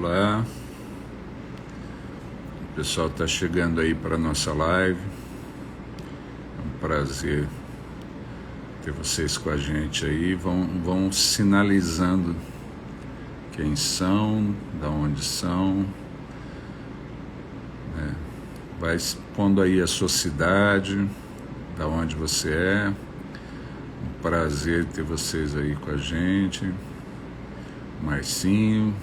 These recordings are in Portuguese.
Olá, o pessoal está chegando aí para a nossa live. É um prazer ter vocês com a gente aí. Vão sinalizando quem são, da onde são, né? Vai expondo aí a sua cidade, da onde você é. Um prazer ter vocês aí com a gente. Marcinho,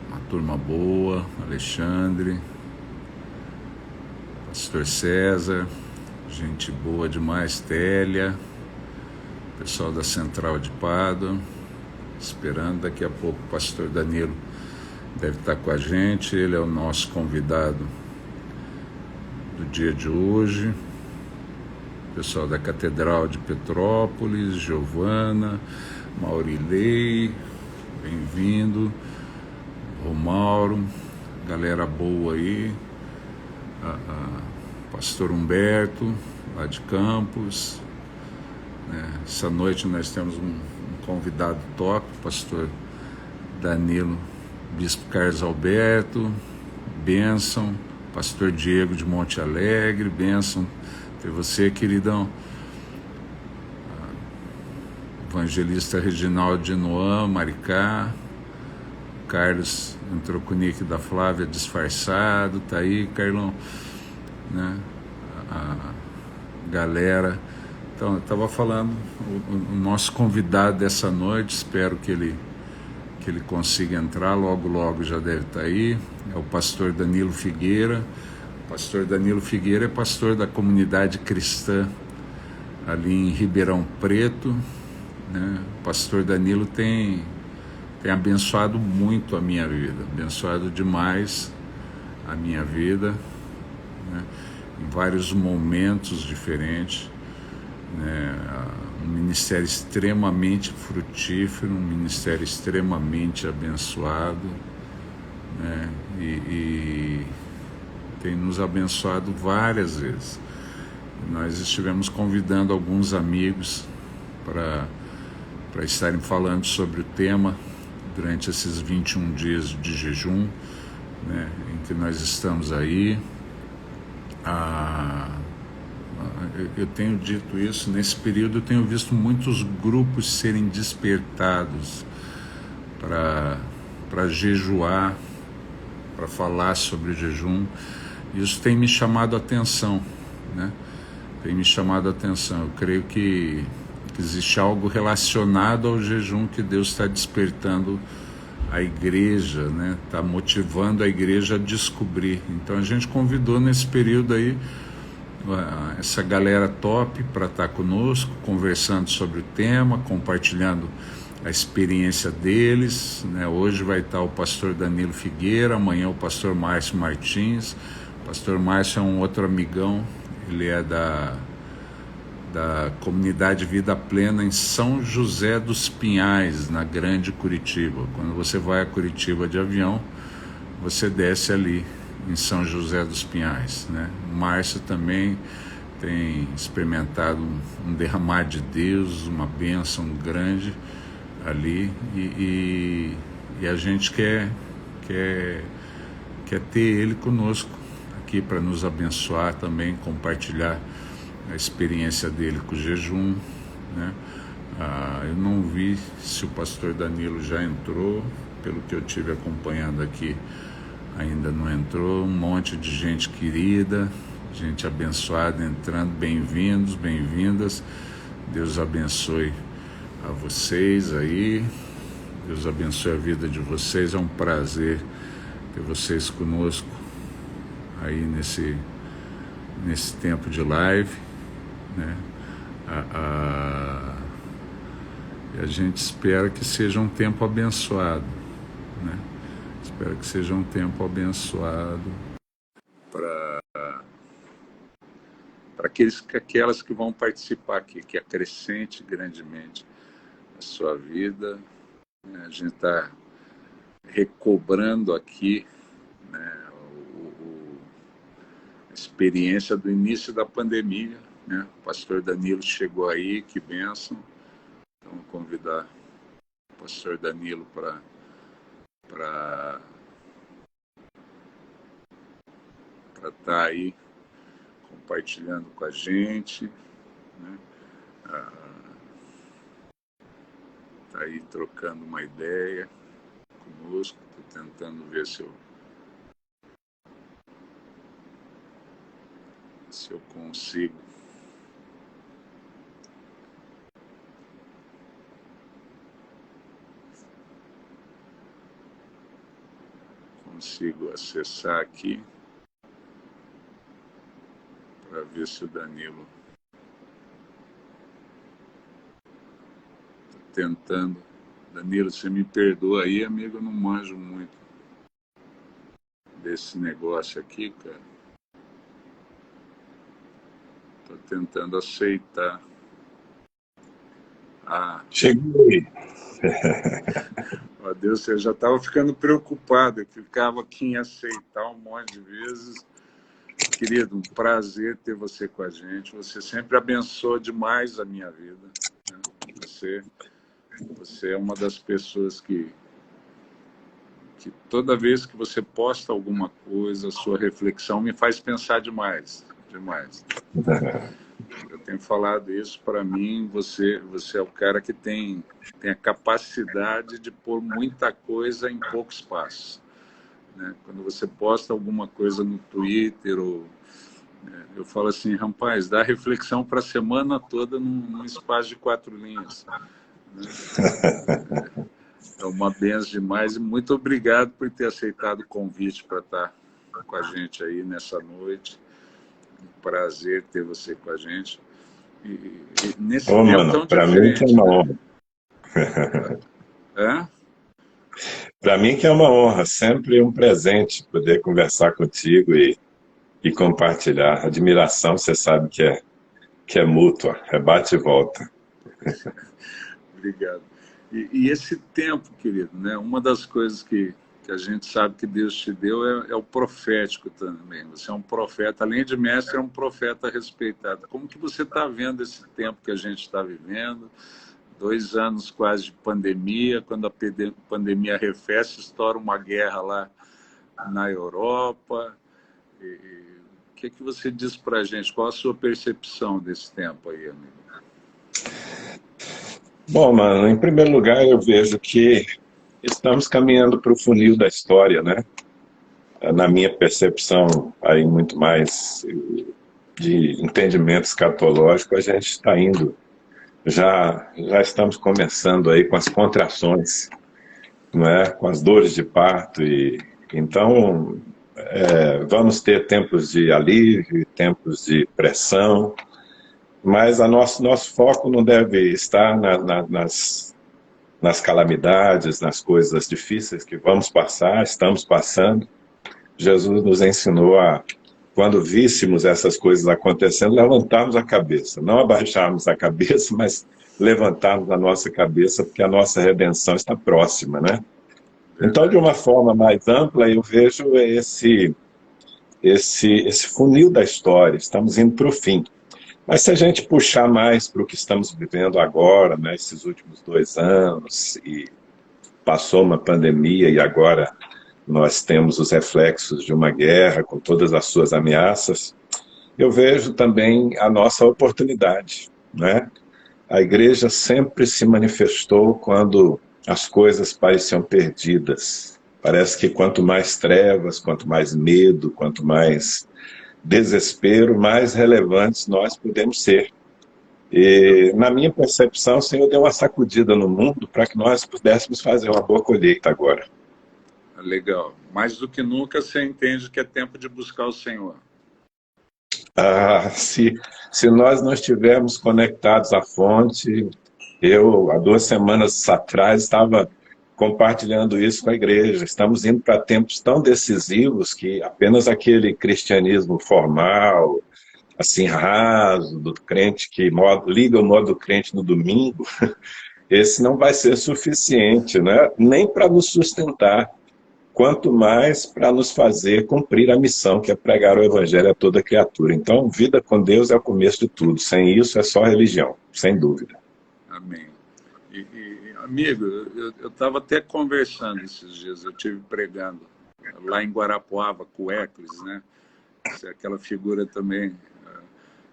uma turma boa, Alexandre, Pastor César, gente boa demais, Télia, pessoal da Central de Pádua, esperando. Daqui a pouco o Pastor Danilo deve estar com a gente, ele é o nosso convidado do dia de hoje. Pessoal da Catedral de Petrópolis, Giovana, Maurilei, bem-vindo, Romauro, galera boa aí, Pastor Humberto, lá de Campos, né? Essa noite nós temos um convidado top, Pastor Danilo, Bispo Carlos Alberto, bênção, Pastor Diego de Monte Alegre, bênção ter você, queridão. Evangelista Reginaldo de Noã, Maricá, Carlos entrou com o nick da Flávia disfarçado, tá aí, Carlão, né? A galera. Então, eu estava falando, o nosso convidado dessa noite, espero que ele consiga entrar, logo já deve estar aí, é o pastor Danilo Figueira. O pastor Danilo Figueira é pastor da comunidade cristã ali em Ribeirão Preto, né? O pastor Danilo tem abençoado muito a minha vida, abençoado demais a minha vida, né? Em vários momentos diferentes, né? Um ministério extremamente frutífero, um ministério extremamente abençoado, né? E tem nos abençoado várias vezes. Nós estivemos convidando alguns amigos para estarem falando sobre o tema durante esses 21 dias de jejum, né, em que nós estamos aí. Eu tenho dito isso, nesse período eu tenho visto muitos grupos serem despertados para jejuar, para falar sobre jejum. Isso tem me chamado a atenção, né? Tem me chamado a atenção. Eu creio que existe algo relacionado ao jejum que Deus está despertando a igreja, né? Está motivando a igreja a descobrir. Então a gente convidou nesse período aí essa galera top para estar conosco, conversando sobre o tema, compartilhando a experiência deles, né? Hoje vai estar o pastor Danilo Figueira, amanhã o pastor Márcio Martins. O pastor Márcio é um outro amigão, ele é da comunidade Vida Plena em São José dos Pinhais, na Grande Curitiba. Quando você vai a Curitiba de avião, você desce ali em São José dos Pinhais, né? O Márcio também tem experimentado um derramar de Deus, uma bênção grande ali, e a gente quer ter ele conosco aqui para nos abençoar também, compartilhar a experiência dele com o jejum, né? Eu não vi se o pastor Danilo já entrou, pelo que eu tive acompanhando aqui, ainda não entrou. Um monte de gente querida, gente abençoada entrando, bem-vindos, bem-vindas. Deus abençoe a vocês aí, Deus abençoe a vida de vocês. É um prazer ter vocês conosco aí nesse tempo de live, né? E a gente espera que seja um tempo abençoado, né? Espero que seja um tempo abençoado para aquelas que vão participar aqui, que acrescente grandemente a sua vida, né? A gente está recobrando aqui, né, a experiência do início da pandemia, né? O pastor Danilo chegou aí, que bênção. Então, vou convidar o pastor Danilo para para estar aí compartilhando com a gente, né? Tá aí trocando uma ideia conosco. Estou tentando ver se eu consigo acessar aqui para ver se o Danilo está tentando. Danilo, você me perdoa aí, amigo, eu não manjo muito desse negócio aqui, cara. Estou tentando aceitar. Cheguei. Ó Deus, eu já estava ficando preocupado, eu ficava aqui em aceitar um monte de vezes. Querido, um prazer ter você com a gente. Você sempre abençoa demais a minha vida, né? Você é uma das pessoas que toda vez que você posta alguma coisa, a sua reflexão me faz pensar demais. Eu tenho falado isso, para mim, você é o cara que tem a capacidade de pôr muita coisa em pouco espaço, né? Quando você posta alguma coisa no Twitter, eu falo assim, rapaz, dá reflexão para a semana toda num espaço de 4 linhas, né? É uma benção demais e muito obrigado por ter aceitado o convite para estar com a gente aí nessa noite. Um prazer ter você com a gente. E nesse tempo mano, tão para mim que é diferente, uma né? honra. É? Para mim que é uma honra, sempre um presente poder conversar contigo e compartilhar. Admiração, você sabe que é mútua, é bate e volta. Obrigado. E esse tempo, querido, né? Uma das coisas que a gente sabe que Deus te deu é o profético também. Você é um profeta, além de mestre, é um profeta respeitado. Como que você está vendo esse tempo que a gente está vivendo? 2 anos quase de pandemia, quando a pandemia arrefece, estoura uma guerra lá na Europa. O que você diz para a gente? Qual a sua percepção desse tempo aí, amigo? Bom, mano, em primeiro lugar eu vejo que estamos caminhando para o funil da história, né? Na minha percepção, aí muito mais de entendimento escatológico, a gente está indo. Já estamos começando aí com as contrações, não é? Com as dores de parto. Então, vamos ter tempos de alívio, tempos de pressão, mas nosso foco não deve estar nas calamidades, nas coisas difíceis que vamos passar, estamos passando. Jesus nos ensinou quando víssemos essas coisas acontecendo, levantarmos a cabeça, não abaixarmos a cabeça, mas levantarmos a nossa cabeça, porque a nossa redenção está próxima, né? Então, de uma forma mais ampla, eu vejo esse funil da história, estamos indo para o fim. Mas se a gente puxar mais para o que estamos vivendo agora, né, esses últimos 2 anos, e passou uma pandemia e agora nós temos os reflexos de uma guerra com todas as suas ameaças, eu vejo também a nossa oportunidade, né? A igreja sempre se manifestou quando as coisas pareciam perdidas. Parece que quanto mais trevas, quanto mais medo, quanto mais desespero, mais relevantes nós podemos ser. E, na minha percepção, o Senhor deu uma sacudida no mundo para que nós pudéssemos fazer uma boa colheita agora. Legal. Mais do que nunca você entende que é tempo de buscar o Senhor. Se nós não estivermos conectados à fonte, eu, há 2 semanas atrás, estava compartilhando isso com a igreja. Estamos indo para tempos tão decisivos que apenas aquele cristianismo formal, assim, raso, do crente que liga o modo crente no domingo, esse não vai ser suficiente, né? Nem para nos sustentar, quanto mais para nos fazer cumprir a missão, que é pregar o evangelho a toda criatura. Então, vida com Deus é o começo de tudo. Sem isso é só religião, sem dúvida. Amém. Amigo, eu estava até conversando esses dias, eu tive pregando lá em Guarapuava com o Eclis, né? Aquela figura também.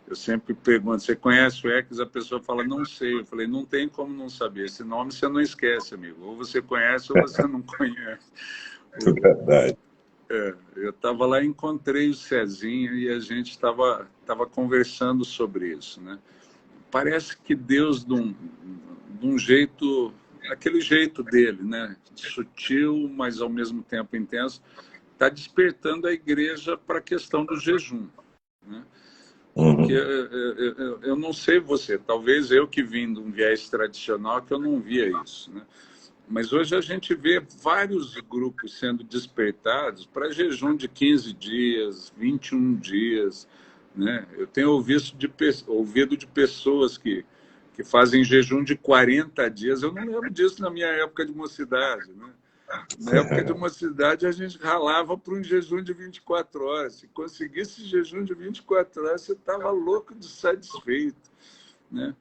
Eu sempre pergunto, você conhece o Eclis? A pessoa fala, não sei. Eu falei, não tem como não saber. Esse nome você não esquece, amigo. Ou você conhece ou você não conhece. É verdade. Eu estava lá, encontrei o Cezinha e a gente estava conversando sobre isso, né? Parece que Deus, de um jeito, aquele jeito dele, né? Sutil, mas ao mesmo tempo intenso, está despertando a igreja para a questão do jejum, né? Porque eu não sei você, talvez eu que vim de um viés tradicional que eu não via isso, né? Mas hoje a gente vê vários grupos sendo despertados para jejum de 15 dias, 21 dias, né? Eu tenho ouvido de pessoas que fazem jejum de 40 dias. Eu não lembro disso na minha época de mocidade, né? Na época de mocidade, a gente ralava para um jejum de 24 horas. Se conseguisse jejum de 24 horas, você estava louco de satisfeito, né?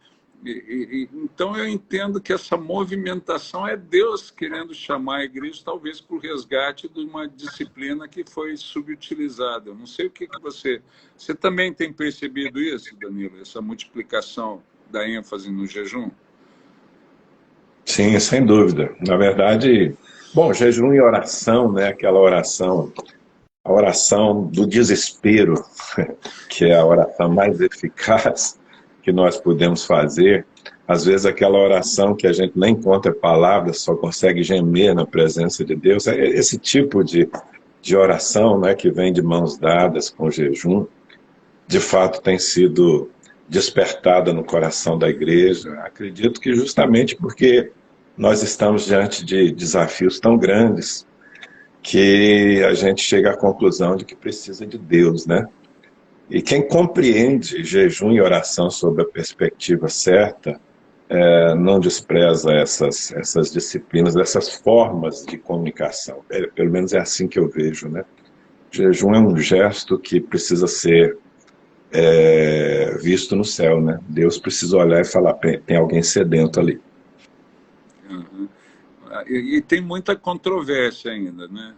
Então, eu entendo que essa movimentação é Deus querendo chamar a igreja, talvez, para o resgate de uma disciplina que foi subutilizada. Eu não sei o que você... Você também tem percebido isso, Danilo? Essa multiplicação da ênfase no jejum? Sim, sem dúvida. Na verdade, bom, jejum e oração, né? Aquela oração, a oração do desespero, que é a oração mais eficaz que nós podemos fazer. Às vezes aquela oração que a gente nem encontra palavras, só consegue gemer na presença de Deus. É esse tipo de oração, né, que vem de mãos dadas com o jejum, de fato tem sido despertada no coração da igreja. Acredito que justamente porque nós estamos diante de desafios tão grandes que a gente chega à conclusão de que precisa de Deus, né? E quem compreende jejum e oração sob a perspectiva certa, não despreza essas disciplinas, essas formas de comunicação. Pelo menos é assim que eu vejo, né? Jejum é um gesto que precisa ser visto no céu, né? Deus precisa olhar e falar, tem alguém sedento ali. Uhum. E tem muita controvérsia ainda, né?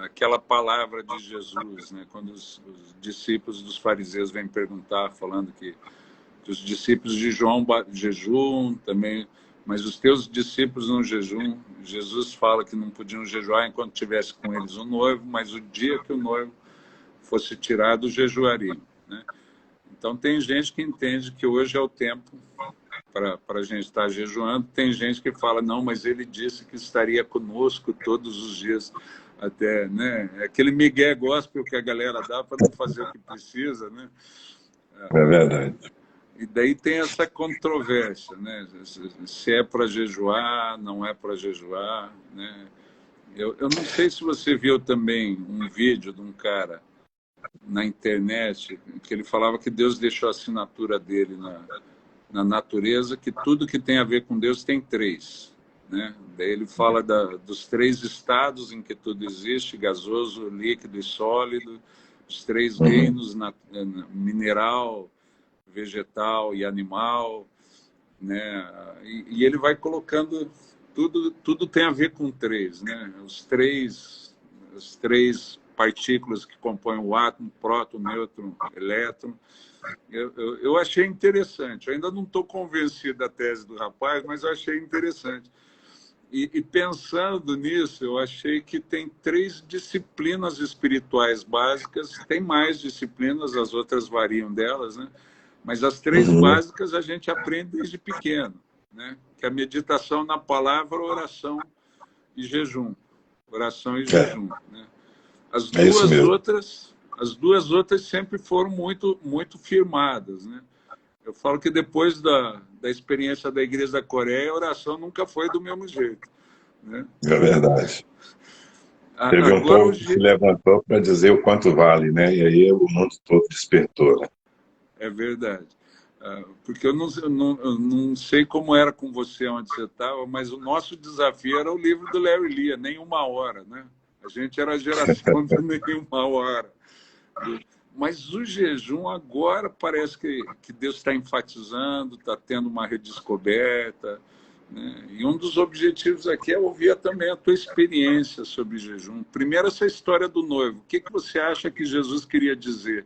Aquela palavra de Jesus, né? Quando os discípulos dos fariseus vêm perguntar, falando que os discípulos de João jejum também, mas os teus discípulos não jejum. Jesus fala que não podiam jejuar enquanto tivesse com eles o noivo, mas o dia que o noivo fosse tirado, jejuariam, né? Então tem gente que entende que hoje é o tempo para a gente estar jejuando. Tem gente que fala, não, mas ele disse que estaria conosco todos os dias até, né? É aquele migué gospel que a galera dá para não fazer o que precisa, né? É verdade. E daí tem essa controvérsia, né? Se é para jejuar, não é para jejuar, né? Eu não sei se você viu também um vídeo de um cara na internet que ele falava que Deus deixou a assinatura dele na natureza, que tudo que tem a ver com Deus tem três, né? Daí ele fala dos três estados em que tudo existe, gasoso, líquido e sólido, os três reinos, mineral, vegetal e animal, né? E ele vai colocando tudo tem a ver com três, né? As três partículas que compõem o átomo, próton, nêutron, elétron. Eu achei interessante. Eu ainda não estou convencido da tese do rapaz, mas eu achei interessante. E pensando nisso, eu achei que tem três disciplinas espirituais básicas. Tem mais disciplinas, as outras variam delas, né? Mas as três básicas a gente aprende desde pequeno, né? Que é a meditação na palavra, oração e jejum. Oração e jejum, né? As duas outras sempre foram muito firmadas, né? Eu falo que depois da experiência da Igreja da Coreia, a oração nunca foi do mesmo jeito, né? É verdade. Teve um povo que se levantou para dizer o quanto vale, né? E aí o mundo todo despertou, né? É verdade. Porque eu não sei como era com você onde você estava, mas o nosso desafio era o livro do Larry Lia, nem uma hora, né? A gente era a geração de nenhuma hora. Mas o jejum agora parece que Deus está enfatizando, está tendo uma redescoberta. né? E um dos objetivos aqui é ouvir também a tua experiência sobre jejum. Primeiro, essa história do noivo. O que você acha que Jesus queria dizer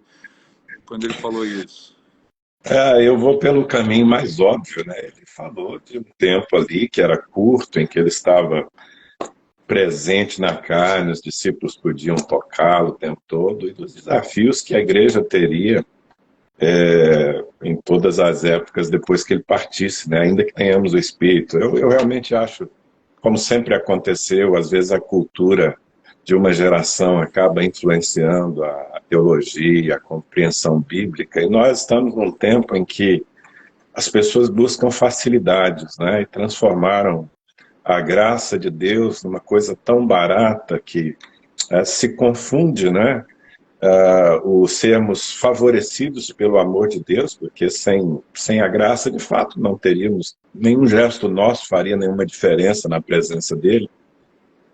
quando ele falou isso? Eu vou pelo caminho mais óbvio, né? Ele falou de um tempo ali que era curto, em que ele estava presente na carne, os discípulos podiam tocá-lo o tempo todo, e dos desafios que a igreja teria em todas as épocas depois que ele partisse, né? Ainda que tenhamos o Espírito. Eu realmente acho, como sempre aconteceu, às vezes a cultura de uma geração acaba influenciando a teologia, a compreensão bíblica, e nós estamos num tempo em que as pessoas buscam facilidades, né? E transformaram a graça de Deus numa coisa tão barata que se confunde, né? Os sermos favorecidos pelo amor de Deus, porque sem a graça, de fato, não teríamos, nenhum gesto nosso faria nenhuma diferença na presença dele,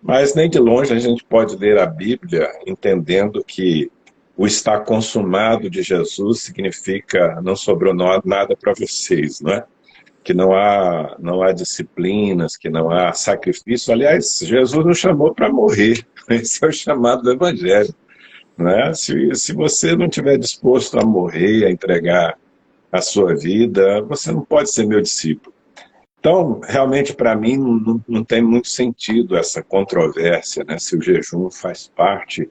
mas nem de longe a gente pode ler a Bíblia entendendo que o estar consumado de Jesus significa não sobrou nada para vocês, não é? Que não há disciplinas, que não há sacrifício. Aliás, Jesus nos chamou para morrer, esse é o chamado do Evangelho. Né? Se você não estiver disposto a morrer, a entregar a sua vida, você não pode ser meu discípulo. Então, realmente, para mim, não tem muito sentido essa controvérsia, né? Se o jejum faz parte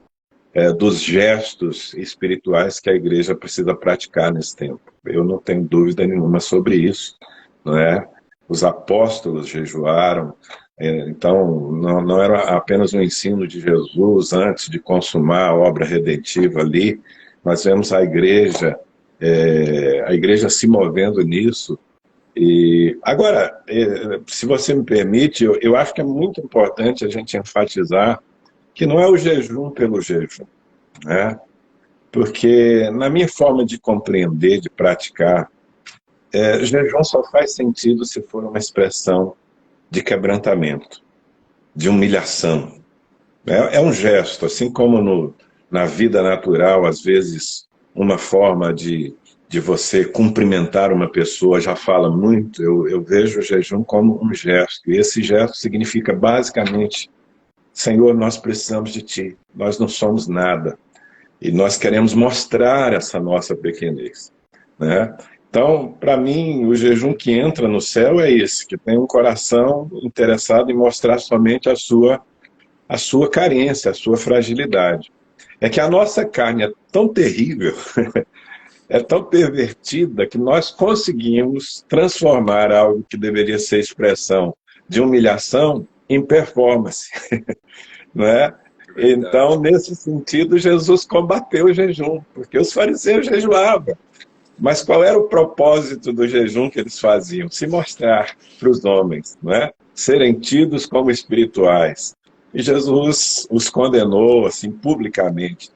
dos gestos espirituais que a igreja precisa praticar nesse tempo. Eu não tenho dúvida nenhuma sobre isso. Não é? Os apóstolos jejuaram, então não era apenas um ensino de Jesus antes de consumar a obra redentiva ali. Nós vemos a igreja se movendo nisso. E agora, se você me permite, eu acho que é muito importante a gente enfatizar que não é o jejum pelo jejum, né? Porque na minha forma de compreender, de praticar, jejum só faz sentido se for uma expressão de quebrantamento, de humilhação. É um gesto, assim como na vida natural, às vezes, uma forma de você cumprimentar uma pessoa já fala muito. Eu vejo o jejum como um gesto, e esse gesto significa basicamente: Senhor, nós precisamos de Ti, nós não somos nada, e nós queremos mostrar essa nossa pequenez, né? Então, para mim, o jejum que entra no céu é esse, que tem um coração interessado em mostrar somente a sua carência, a sua fragilidade. É que a nossa carne é tão terrível, é tão pervertida, que nós conseguimos transformar algo que deveria ser expressão de humilhação em performance, não é? Então, nesse sentido, Jesus combateu o jejum, porque os fariseus jejuavam. Mas qual era o propósito do jejum que eles faziam? Se mostrar para os homens, não é? Serem tidos como espirituais. E Jesus os condenou assim publicamente.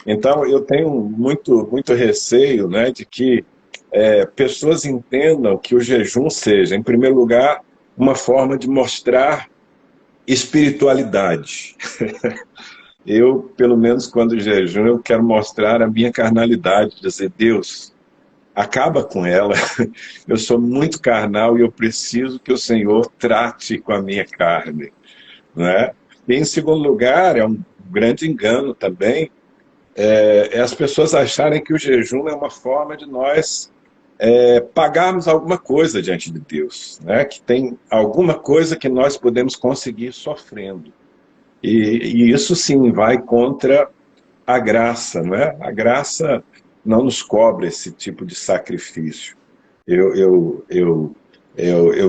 Então eu tenho muito receio, né, de que pessoas entendam que o jejum seja, em primeiro lugar, uma forma de mostrar espiritualidade. Eu, pelo menos quando jejum, eu quero mostrar a minha carnalidade, dizer: Deus, acaba com ela, eu sou muito carnal e eu preciso que o Senhor trate com a minha carne, né? E em segundo lugar, é um grande engano também, as pessoas acharem que o jejum é uma forma de nós pagarmos alguma coisa diante de Deus, né? Que tem alguma coisa que nós podemos conseguir sofrendo, e isso sim vai contra a graça, não é? A graça não nos cobra esse tipo de sacrifício. Eu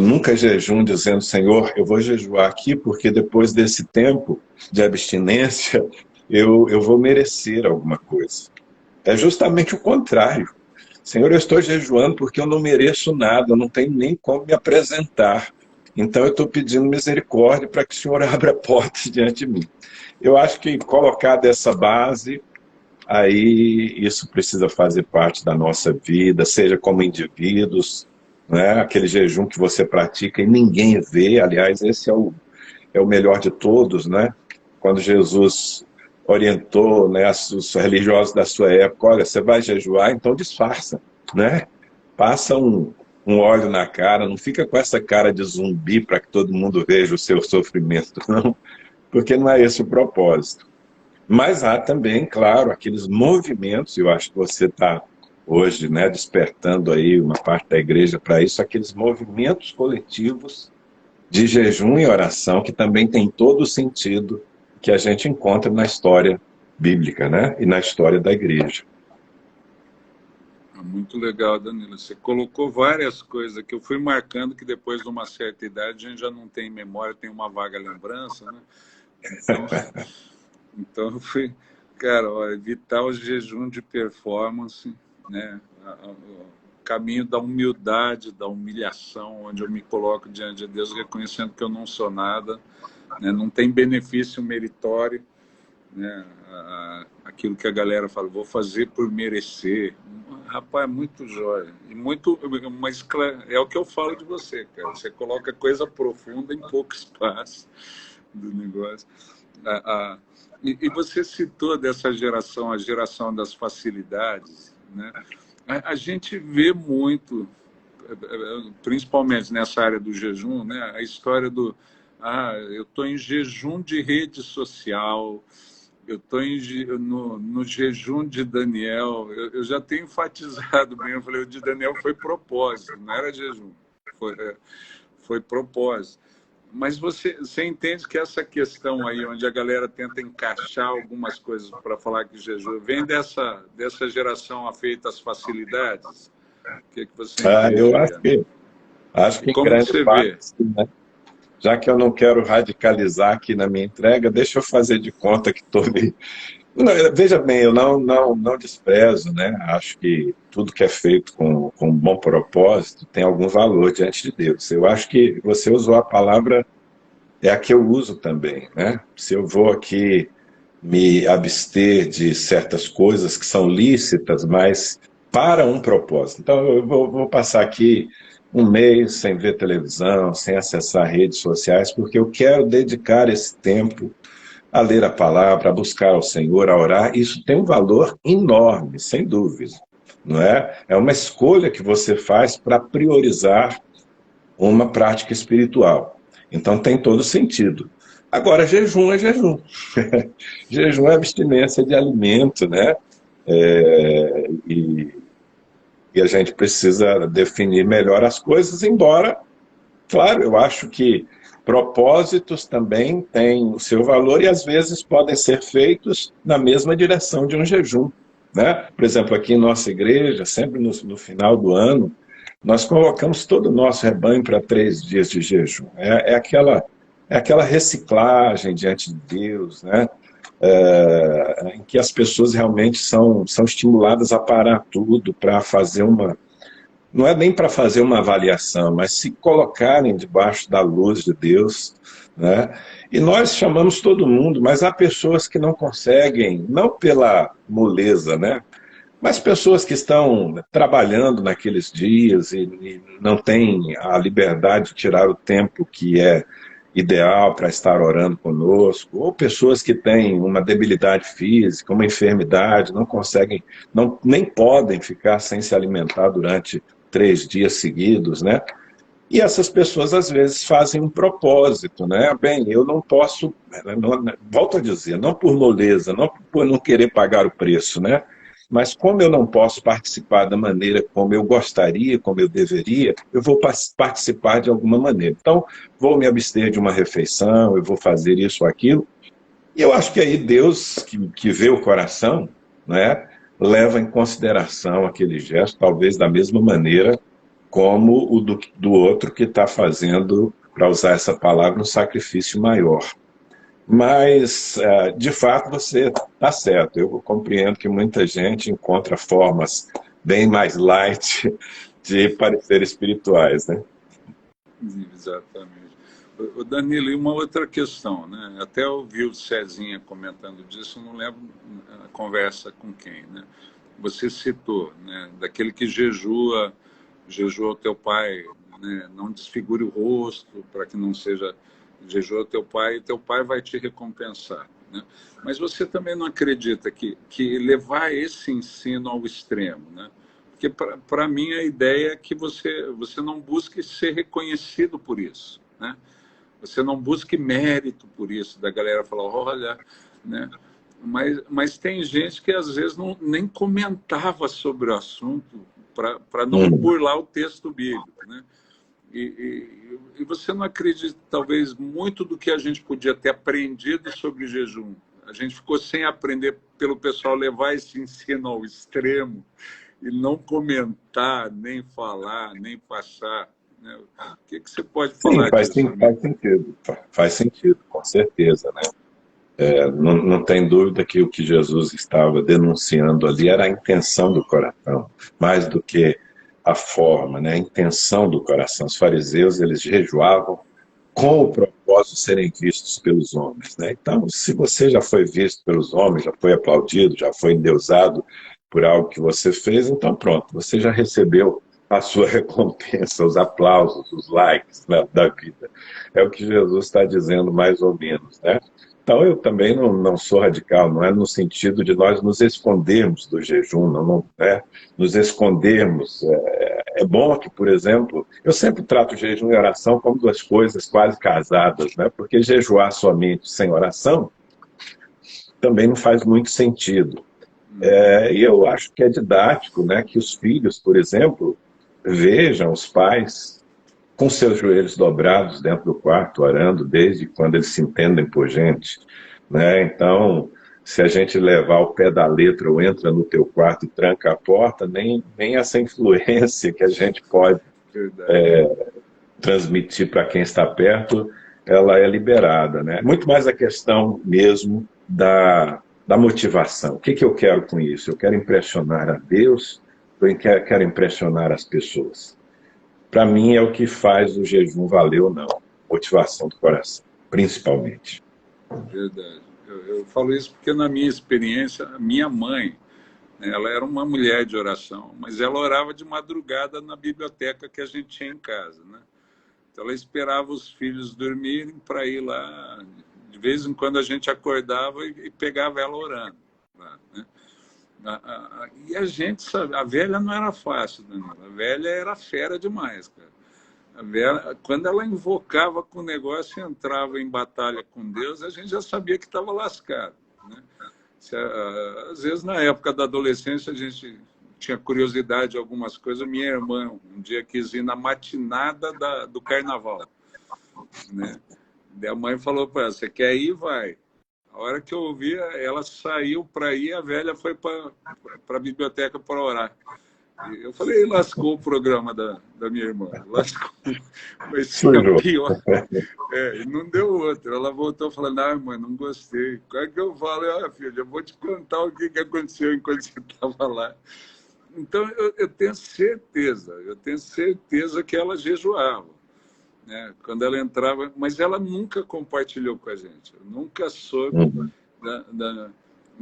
nunca jejum dizendo: Senhor, eu vou jejuar aqui porque depois desse tempo de abstinência eu vou merecer alguma coisa. É justamente o contrário. Senhor, eu estou jejuando porque eu não mereço nada, eu não tenho nem como me apresentar. Então eu estou pedindo misericórdia para que o Senhor abra portas diante de mim. Eu acho que colocar dessa base, aí isso precisa fazer parte da nossa vida, seja como indivíduos, né? Aquele jejum que você pratica e ninguém vê. Aliás, esse é o melhor de todos, né? Quando Jesus orientou, né, os religiosos da sua época: olha, você vai jejuar, então disfarça, né? Passa um um óleo na cara, não fica com essa cara de zumbi para que todo mundo veja o seu sofrimento, não, porque não é esse o propósito. Mas há também, claro, aqueles movimentos, eu acho que você está hoje, né, despertando aí uma parte da igreja para isso, aqueles movimentos coletivos de jejum e oração, que também tem todo o sentido que a gente encontra na história bíblica, né, e na história da igreja. Muito legal, Danilo. Você colocou várias coisas que eu fui marcando que depois de uma certa idade a gente já não tem memória, tem uma vaga lembrança, né? Então, então eu fui, cara, ó, evitar o jejum de performance, né? O caminho da humildade, da humilhação, onde eu me coloco diante de Deus, reconhecendo que eu não sou nada, né? Não tem benefício meritório, né? Aquilo que a galera fala, vou fazer por merecer. Rapaz, é muito jóia. E muito, mas é o que eu falo de você, cara. Você coloca coisa profunda em pouco espaço do negócio. E você citou dessa geração, a geração das facilidades, né? A gente vê muito, principalmente nessa área do jejum, né? A história do eu estou em jejum de rede social, eu estou no jejum de Daniel. Eu já tenho enfatizado bem, eu falei, o de Daniel foi propósito, não era jejum, foi propósito. Mas você entende que essa questão aí, onde a galera tenta encaixar algumas coisas para falar que jejum, vem dessa geração afeita às facilidades? O que você entende Eu aí? acho E que em como que grande você parte, vê? sim, né? Já que eu não quero radicalizar aqui na minha entrega, deixa eu fazer de conta que estou me... Não, veja bem, eu não desprezo, né? Acho que tudo que é feito com um bom propósito tem algum valor diante de Deus. Eu acho que você usou a palavra, é a que eu uso também, né? Se eu vou aqui me abster de certas coisas que são lícitas, mas para um propósito. Então, eu vou passar aqui um mês sem ver televisão, sem acessar redes sociais, porque eu quero dedicar esse tempo a ler a palavra, a buscar o Senhor, a orar. Isso tem um valor enorme, sem dúvida. Não é? É uma escolha que você faz para priorizar uma prática espiritual. Então tem todo sentido. Agora, jejum é jejum. Jejum é abstinência de alimento, né? E, e a gente precisa definir melhor as coisas, embora, claro, eu acho que propósitos também têm o seu valor e às vezes podem ser feitos na mesma direção de um jejum, né? Por exemplo, aqui em nossa igreja, sempre no final do ano, nós colocamos todo o nosso rebanho para 3 dias de jejum. É aquela reciclagem diante de Deus, né? Em que as pessoas realmente são estimuladas a parar tudo para fazer uma... Não é nem para fazer uma avaliação, mas se colocarem debaixo da luz de Deus, né? E nós chamamos todo mundo, mas há pessoas que não conseguem, não pela moleza, né? Mas pessoas que estão trabalhando naqueles dias e não têm a liberdade de tirar o tempo que é ideal para estar orando conosco, ou pessoas que têm uma debilidade física, uma enfermidade, não conseguem, nem podem ficar sem se alimentar durante 3 dias seguidos, né? E essas pessoas às vezes fazem um propósito, né? Bem, eu não posso, volto a dizer, não por moleza, não por não querer pagar o preço, né? Mas como eu não posso participar da maneira como eu gostaria, como eu deveria, eu vou participar de alguma maneira. Então, vou me abster de uma refeição, eu vou fazer isso ou aquilo. E eu acho que aí Deus, que vê o coração, né, leva em consideração aquele gesto, talvez da mesma maneira como o do outro que está fazendo, para usar essa palavra, um sacrifício maior. Mas, de fato, você está certo. Eu compreendo que muita gente encontra formas bem mais light de parecer espirituais, né? Exatamente. O Danilo, e uma outra questão, né? Até ouvi o Cezinha comentando disso, não lembro a conversa com quem, né? Você citou, né? Daquele que jejua o teu pai, né? Não desfigure o rosto para que não seja jejua o teu pai, e teu pai vai te recompensar, né? Mas você também não acredita que levar esse ensino ao extremo, né? porque para mim a ideia é que você não busque ser reconhecido por isso, né? Você não busque mérito por isso, da galera falar, olha, né? Mas tem gente que às vezes nem comentava sobre o assunto para não burlar o texto bíblico, né? E você não acredita, talvez, muito do que a gente podia ter aprendido sobre jejum. A gente ficou sem aprender pelo pessoal levar esse ensino ao extremo e não comentar, nem falar, nem passar, né? O que você pode falar disso? Sim, faz sentido. Faz sentido, com certeza, né? Não tem dúvida que o que Jesus estava denunciando ali era a intenção do coração, mais do que a forma, né? A intenção do coração. Os fariseus, eles jejuavam com o propósito de serem vistos pelos homens, né? Então, se você já foi visto pelos homens, já foi aplaudido, já foi endeusado por algo que você fez, então pronto, você já recebeu a sua recompensa, os aplausos, os likes, né, da vida. É o que Jesus está dizendo, mais ou menos, né? Então, eu também não sou radical, não é no sentido de nós nos escondermos do jejum, não é nos escondermos. É bom que, por exemplo, eu sempre trato jejum e oração como duas coisas quase casadas, né? Porque jejuar somente sem oração também não faz muito sentido. E eu acho que é didático, né, que os filhos, por exemplo, vejam os pais com seus joelhos dobrados dentro do quarto, orando, desde quando eles se entendem por gente, né? Então, se a gente levar o pé da letra ou entra no teu quarto e tranca a porta, nem essa influência que a gente pode transmitir para quem está perto, ela é liberada, né? Muito mais a questão mesmo da motivação. O que eu quero com isso? Eu quero impressionar a Deus ou eu quero impressionar as pessoas? Para mim é o que faz o jejum valer ou não. Motivação do coração, principalmente. Verdade. Eu falo isso porque na minha experiência, a minha mãe, ela era uma mulher de oração, mas ela orava de madrugada na biblioteca que a gente tinha em casa, né? Então ela esperava os filhos dormirem para ir lá. De vez em quando a gente acordava e pegava ela orando lá, né? E a gente sabe, a velha não era fácil, né? A velha era fera demais, cara. A velha, quando ela invocava com o negócio e entrava em batalha com Deus, a gente já sabia que estava lascado, né? Às vezes, na época da adolescência, a gente tinha curiosidade de algumas coisas. Minha irmã, um dia, quis ir na matinada do carnaval, né? E a mãe falou para ela, você quer ir? Vai. A hora que eu ouvi, ela saiu para ir, a velha foi para a biblioteca para orar. Eu falei, lascou o programa da minha irmã. Lascou. Mas fica pior. Não deu outra. Ela voltou falando, mãe, não gostei. Qual é que eu falo? Filha, eu vou te contar o que aconteceu enquanto você estava lá. Então, eu tenho certeza que ela jejuava, né? Quando ela entrava, mas ela nunca compartilhou com a gente. Eu nunca soube.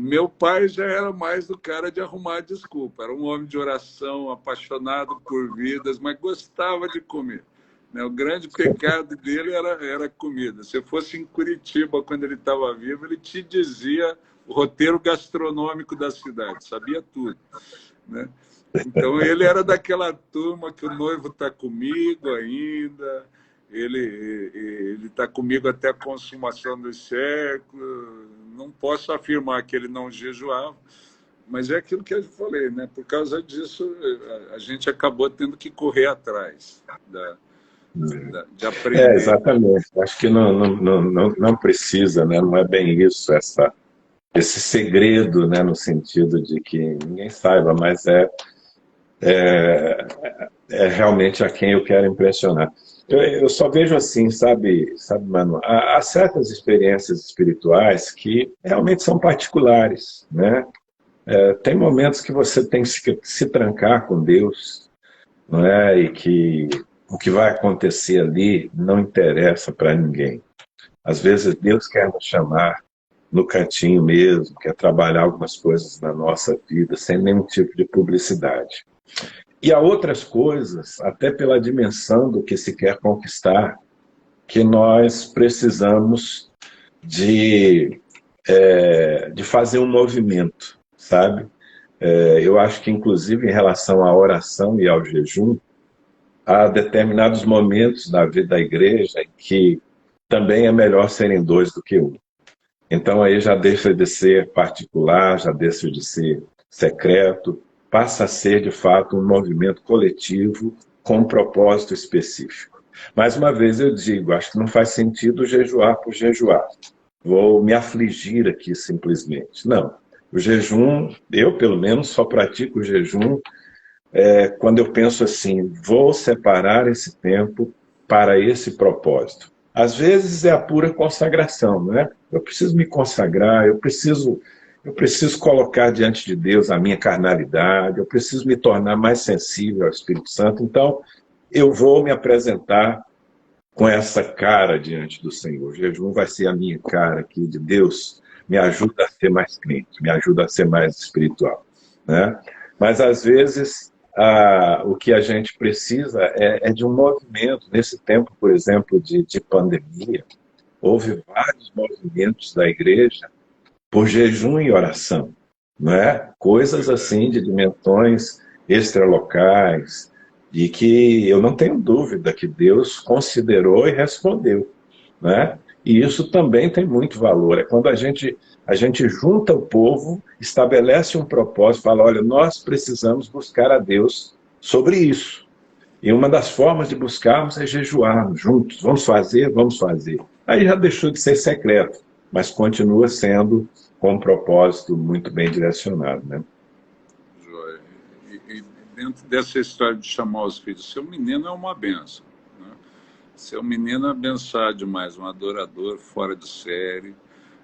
Meu pai já era mais do cara de arrumar desculpa. Era um homem de oração, apaixonado por vidas, mas gostava de comer, né? O grande pecado dele era comida. Se fosse em Curitiba, quando ele estava vivo, ele te dizia o roteiro gastronômico da cidade, sabia tudo, né? Então, ele era daquela turma que o noivo está comigo ainda, ele está comigo até a consumação dos séculos. Não posso afirmar que ele não jejuava, mas é aquilo que eu falei, né? Por causa disso, a gente acabou tendo que correr atrás de aprender. Exatamente. Acho que não precisa, né? Não é bem isso, esse segredo, né? No sentido de que ninguém saiba, mas é realmente a quem eu quero impressionar. Eu só vejo assim, sabe, Manu? Há certas experiências espirituais que realmente são particulares, né? Tem momentos que você tem que se trancar com Deus, não é? E que o que vai acontecer ali não interessa para ninguém. Às vezes Deus quer nos chamar no cantinho mesmo, quer trabalhar algumas coisas na nossa vida sem nenhum tipo de publicidade. E há outras coisas, até pela dimensão do que se quer conquistar, que nós precisamos de fazer um movimento, sabe? Eu acho que, inclusive, em relação à oração e ao jejum, há determinados momentos da vida da igreja em que também é melhor serem dois do que um. Então aí já deixa de ser particular, já deixa de ser secreto, passa a ser de fato um movimento coletivo com um propósito específico. Mais uma vez eu digo, acho que não faz sentido jejuar por jejuar. Vou me afligir aqui simplesmente. Não. O jejum, eu pelo menos só pratico o jejum quando eu penso assim, vou separar esse tempo para esse propósito. Às vezes é a pura consagração, né? Eu preciso me consagrar, eu preciso colocar diante de Deus a minha carnalidade, eu preciso me tornar mais sensível ao Espírito Santo. Então, eu vou me apresentar com essa cara diante do Senhor. O jejum vai ser a minha cara aqui de Deus, me ajuda a ser mais crente, me ajuda a ser mais espiritual, né? Mas às vezes o que a gente precisa é de um movimento. Nesse tempo, por exemplo, de pandemia, houve vários movimentos da igreja por jejum e oração, não é? Coisas assim de dimensões extralocais, e que eu não tenho dúvida que Deus considerou e respondeu, né? E isso também tem muito valor. É quando a gente junta o povo, estabelece um propósito, fala, olha, nós precisamos buscar a Deus sobre isso. E uma das formas de buscarmos é jejuarmos juntos. Vamos fazer, vamos fazer. Aí já deixou de ser secreto, mas continua sendo com um propósito muito bem direcionado, né? Joia. E dentro dessa história de chamar os filhos, seu menino é uma benção, né? Seu menino é abençoado demais, um adorador fora de série,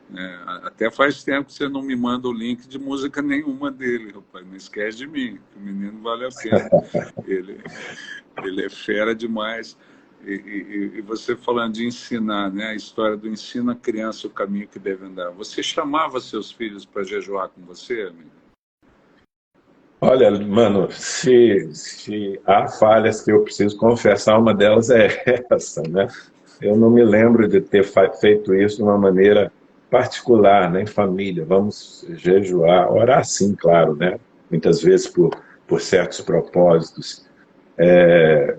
né? Até faz tempo que você não me manda o link de música nenhuma dele, rapaz. Não esquece de mim, que o menino vale a pena. Ele, ele é fera demais. E você falando de ensinar, né? A história do ensino à criança o caminho que deve andar. Você chamava seus filhos para jejuar com você, amigo? Olha, mano, se há falhas que eu preciso confessar, uma delas é essa, né? Eu não me lembro de ter feito isso de uma maneira particular, né, em família. Vamos jejuar, orar sim, claro, né? Muitas vezes por certos propósitos.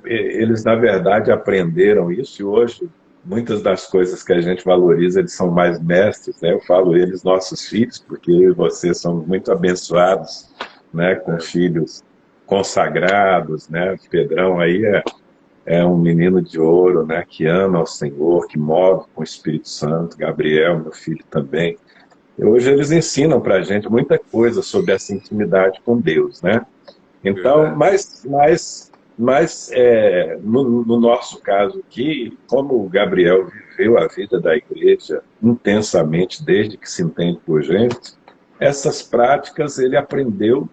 Eles, na verdade, aprenderam isso e hoje muitas das coisas que a gente valoriza, eles são mais mestres, né? Eu falo eles, nossos filhos, porque eu e você somos muito abençoados, né, com filhos consagrados, né? Pedrão aí é um menino de ouro, né, que ama ao Senhor, que move com o Espírito Santo. Gabriel, meu filho também. E hoje eles ensinam para a gente muita coisa sobre essa intimidade com Deus, né? Então, no nosso caso aqui, como o Gabriel viveu a vida da igreja intensamente desde que se entende por gente, essas práticas ele aprendeu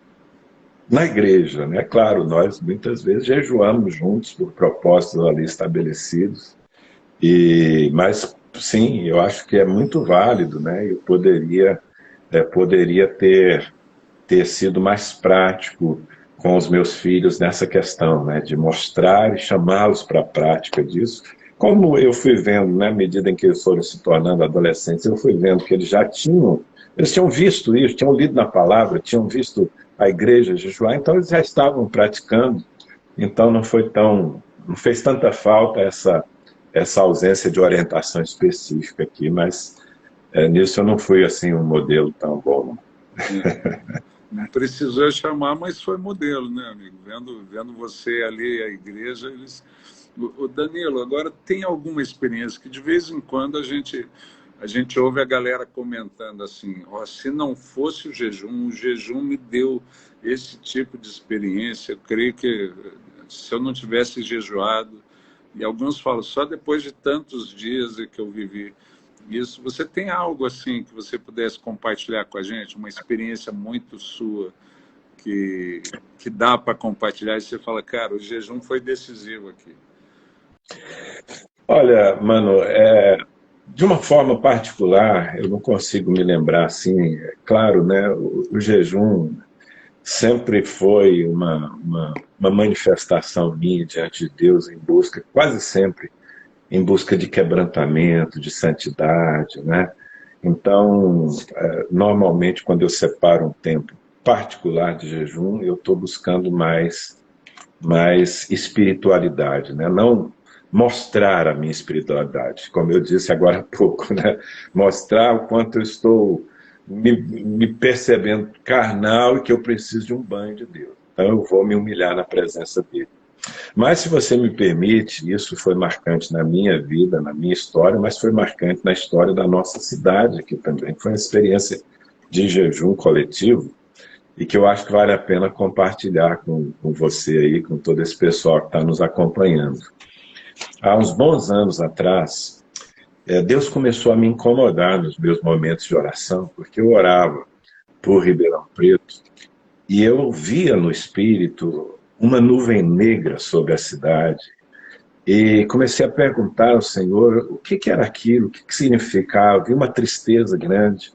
na igreja, né? Claro, nós muitas vezes jejuamos juntos por propósitos ali estabelecidos, mas sim, eu acho que é muito válido, né? Eu poderia ter sido mais prático com os meus filhos nessa questão, né, de mostrar e chamá-los para a prática disso. Como eu fui vendo, né, à medida em que eles foram se tornando adolescentes, eu fui vendo que eles tinham visto isso, tinham lido na palavra, tinham visto a igreja jejuar, então eles já estavam praticando. Então não fez tanta falta essa ausência de orientação específica aqui, mas nisso eu não fui assim um modelo tão bom. Não precisou chamar, mas foi modelo, né, amigo? Vendo você ali, a igreja, eles... O Danilo, agora tem alguma experiência que de vez em quando a gente ouve a galera comentando assim, ó, se não fosse o jejum me deu esse tipo de experiência, eu creio que se eu não tivesse jejuado, e alguns falam, só depois de tantos dias que eu vivi isso. Você tem algo assim que você pudesse compartilhar com a gente, uma experiência muito sua que dá para compartilhar e você fala, cara, o jejum foi decisivo aqui? Olha, mano, de uma forma particular, eu não consigo me lembrar assim, é claro, né? O jejum sempre foi uma manifestação minha diante de Deus em busca, quase sempre, em busca de quebrantamento, de santidade, né? Então, normalmente, quando eu separo um tempo particular de jejum, eu estou buscando mais espiritualidade, né? Não mostrar a minha espiritualidade, como eu disse agora há pouco, né? Mostrar o quanto eu estou me percebendo carnal e que eu preciso de um banho de Deus. Então eu vou me humilhar na presença dele. Mas, se você me permite, isso foi marcante na minha vida, na minha história, mas foi marcante na história da nossa cidade aqui também. Foi uma experiência de jejum coletivo e que eu acho que vale a pena compartilhar com você aí, com todo esse pessoal que está nos acompanhando. Há uns bons anos atrás, Deus começou a me incomodar nos meus momentos de oração, porque eu orava por Ribeirão Preto e eu via no Espírito uma nuvem negra sobre a cidade e comecei a perguntar ao Senhor o que era aquilo, o que significava, vi uma tristeza grande.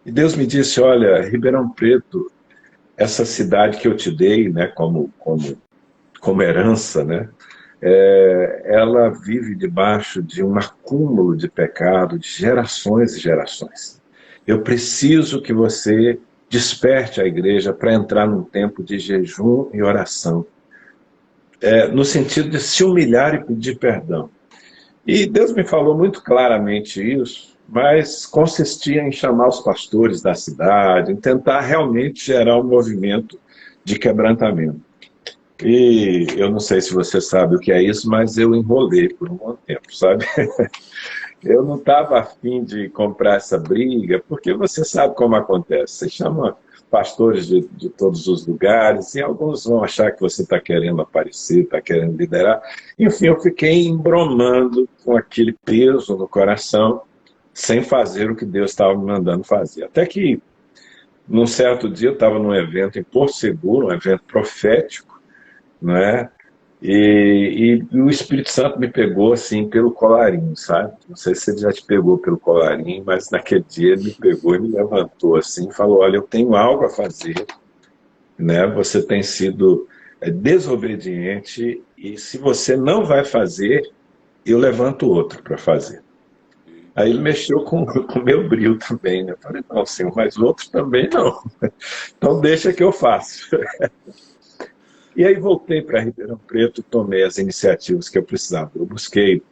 E Deus me disse, olha, Ribeirão Preto, essa cidade que eu te dei, né, como herança, né, ela vive debaixo de um acúmulo de pecado de gerações e gerações. Eu preciso que você desperte a igreja para entrar num tempo de jejum e oração, no sentido de se humilhar e pedir perdão. E Deus me falou muito claramente isso, mas consistia em chamar os pastores da cidade, em tentar realmente gerar um movimento de quebrantamento. E eu não sei se você sabe o que é isso, mas eu enrolei por um bom tempo, sabe? Eu não estava afim de comprar essa briga, porque você sabe como acontece. Você chama pastores de todos os lugares, e alguns vão achar que você está querendo aparecer, está querendo liderar. Enfim, eu fiquei embromando com aquele peso no coração, sem fazer o que Deus estava me mandando fazer. Até que, num certo dia, eu estava num evento em Porto Seguro, um evento profético, não é? E o Espírito Santo me pegou assim pelo colarinho, sabe? Não sei se ele já te pegou pelo colarinho, mas naquele dia ele me pegou e me levantou assim e falou, olha, eu tenho algo a fazer, né? Você tem sido desobediente e se você não vai fazer, eu levanto outro para fazer. Aí ele mexeu com o meu brilho também, né? Eu falei, não, senhor, mas outro também não. Então deixa que eu faço. E aí voltei para Ribeirão Preto, tomei as iniciativas que eu precisava. Eu busquei,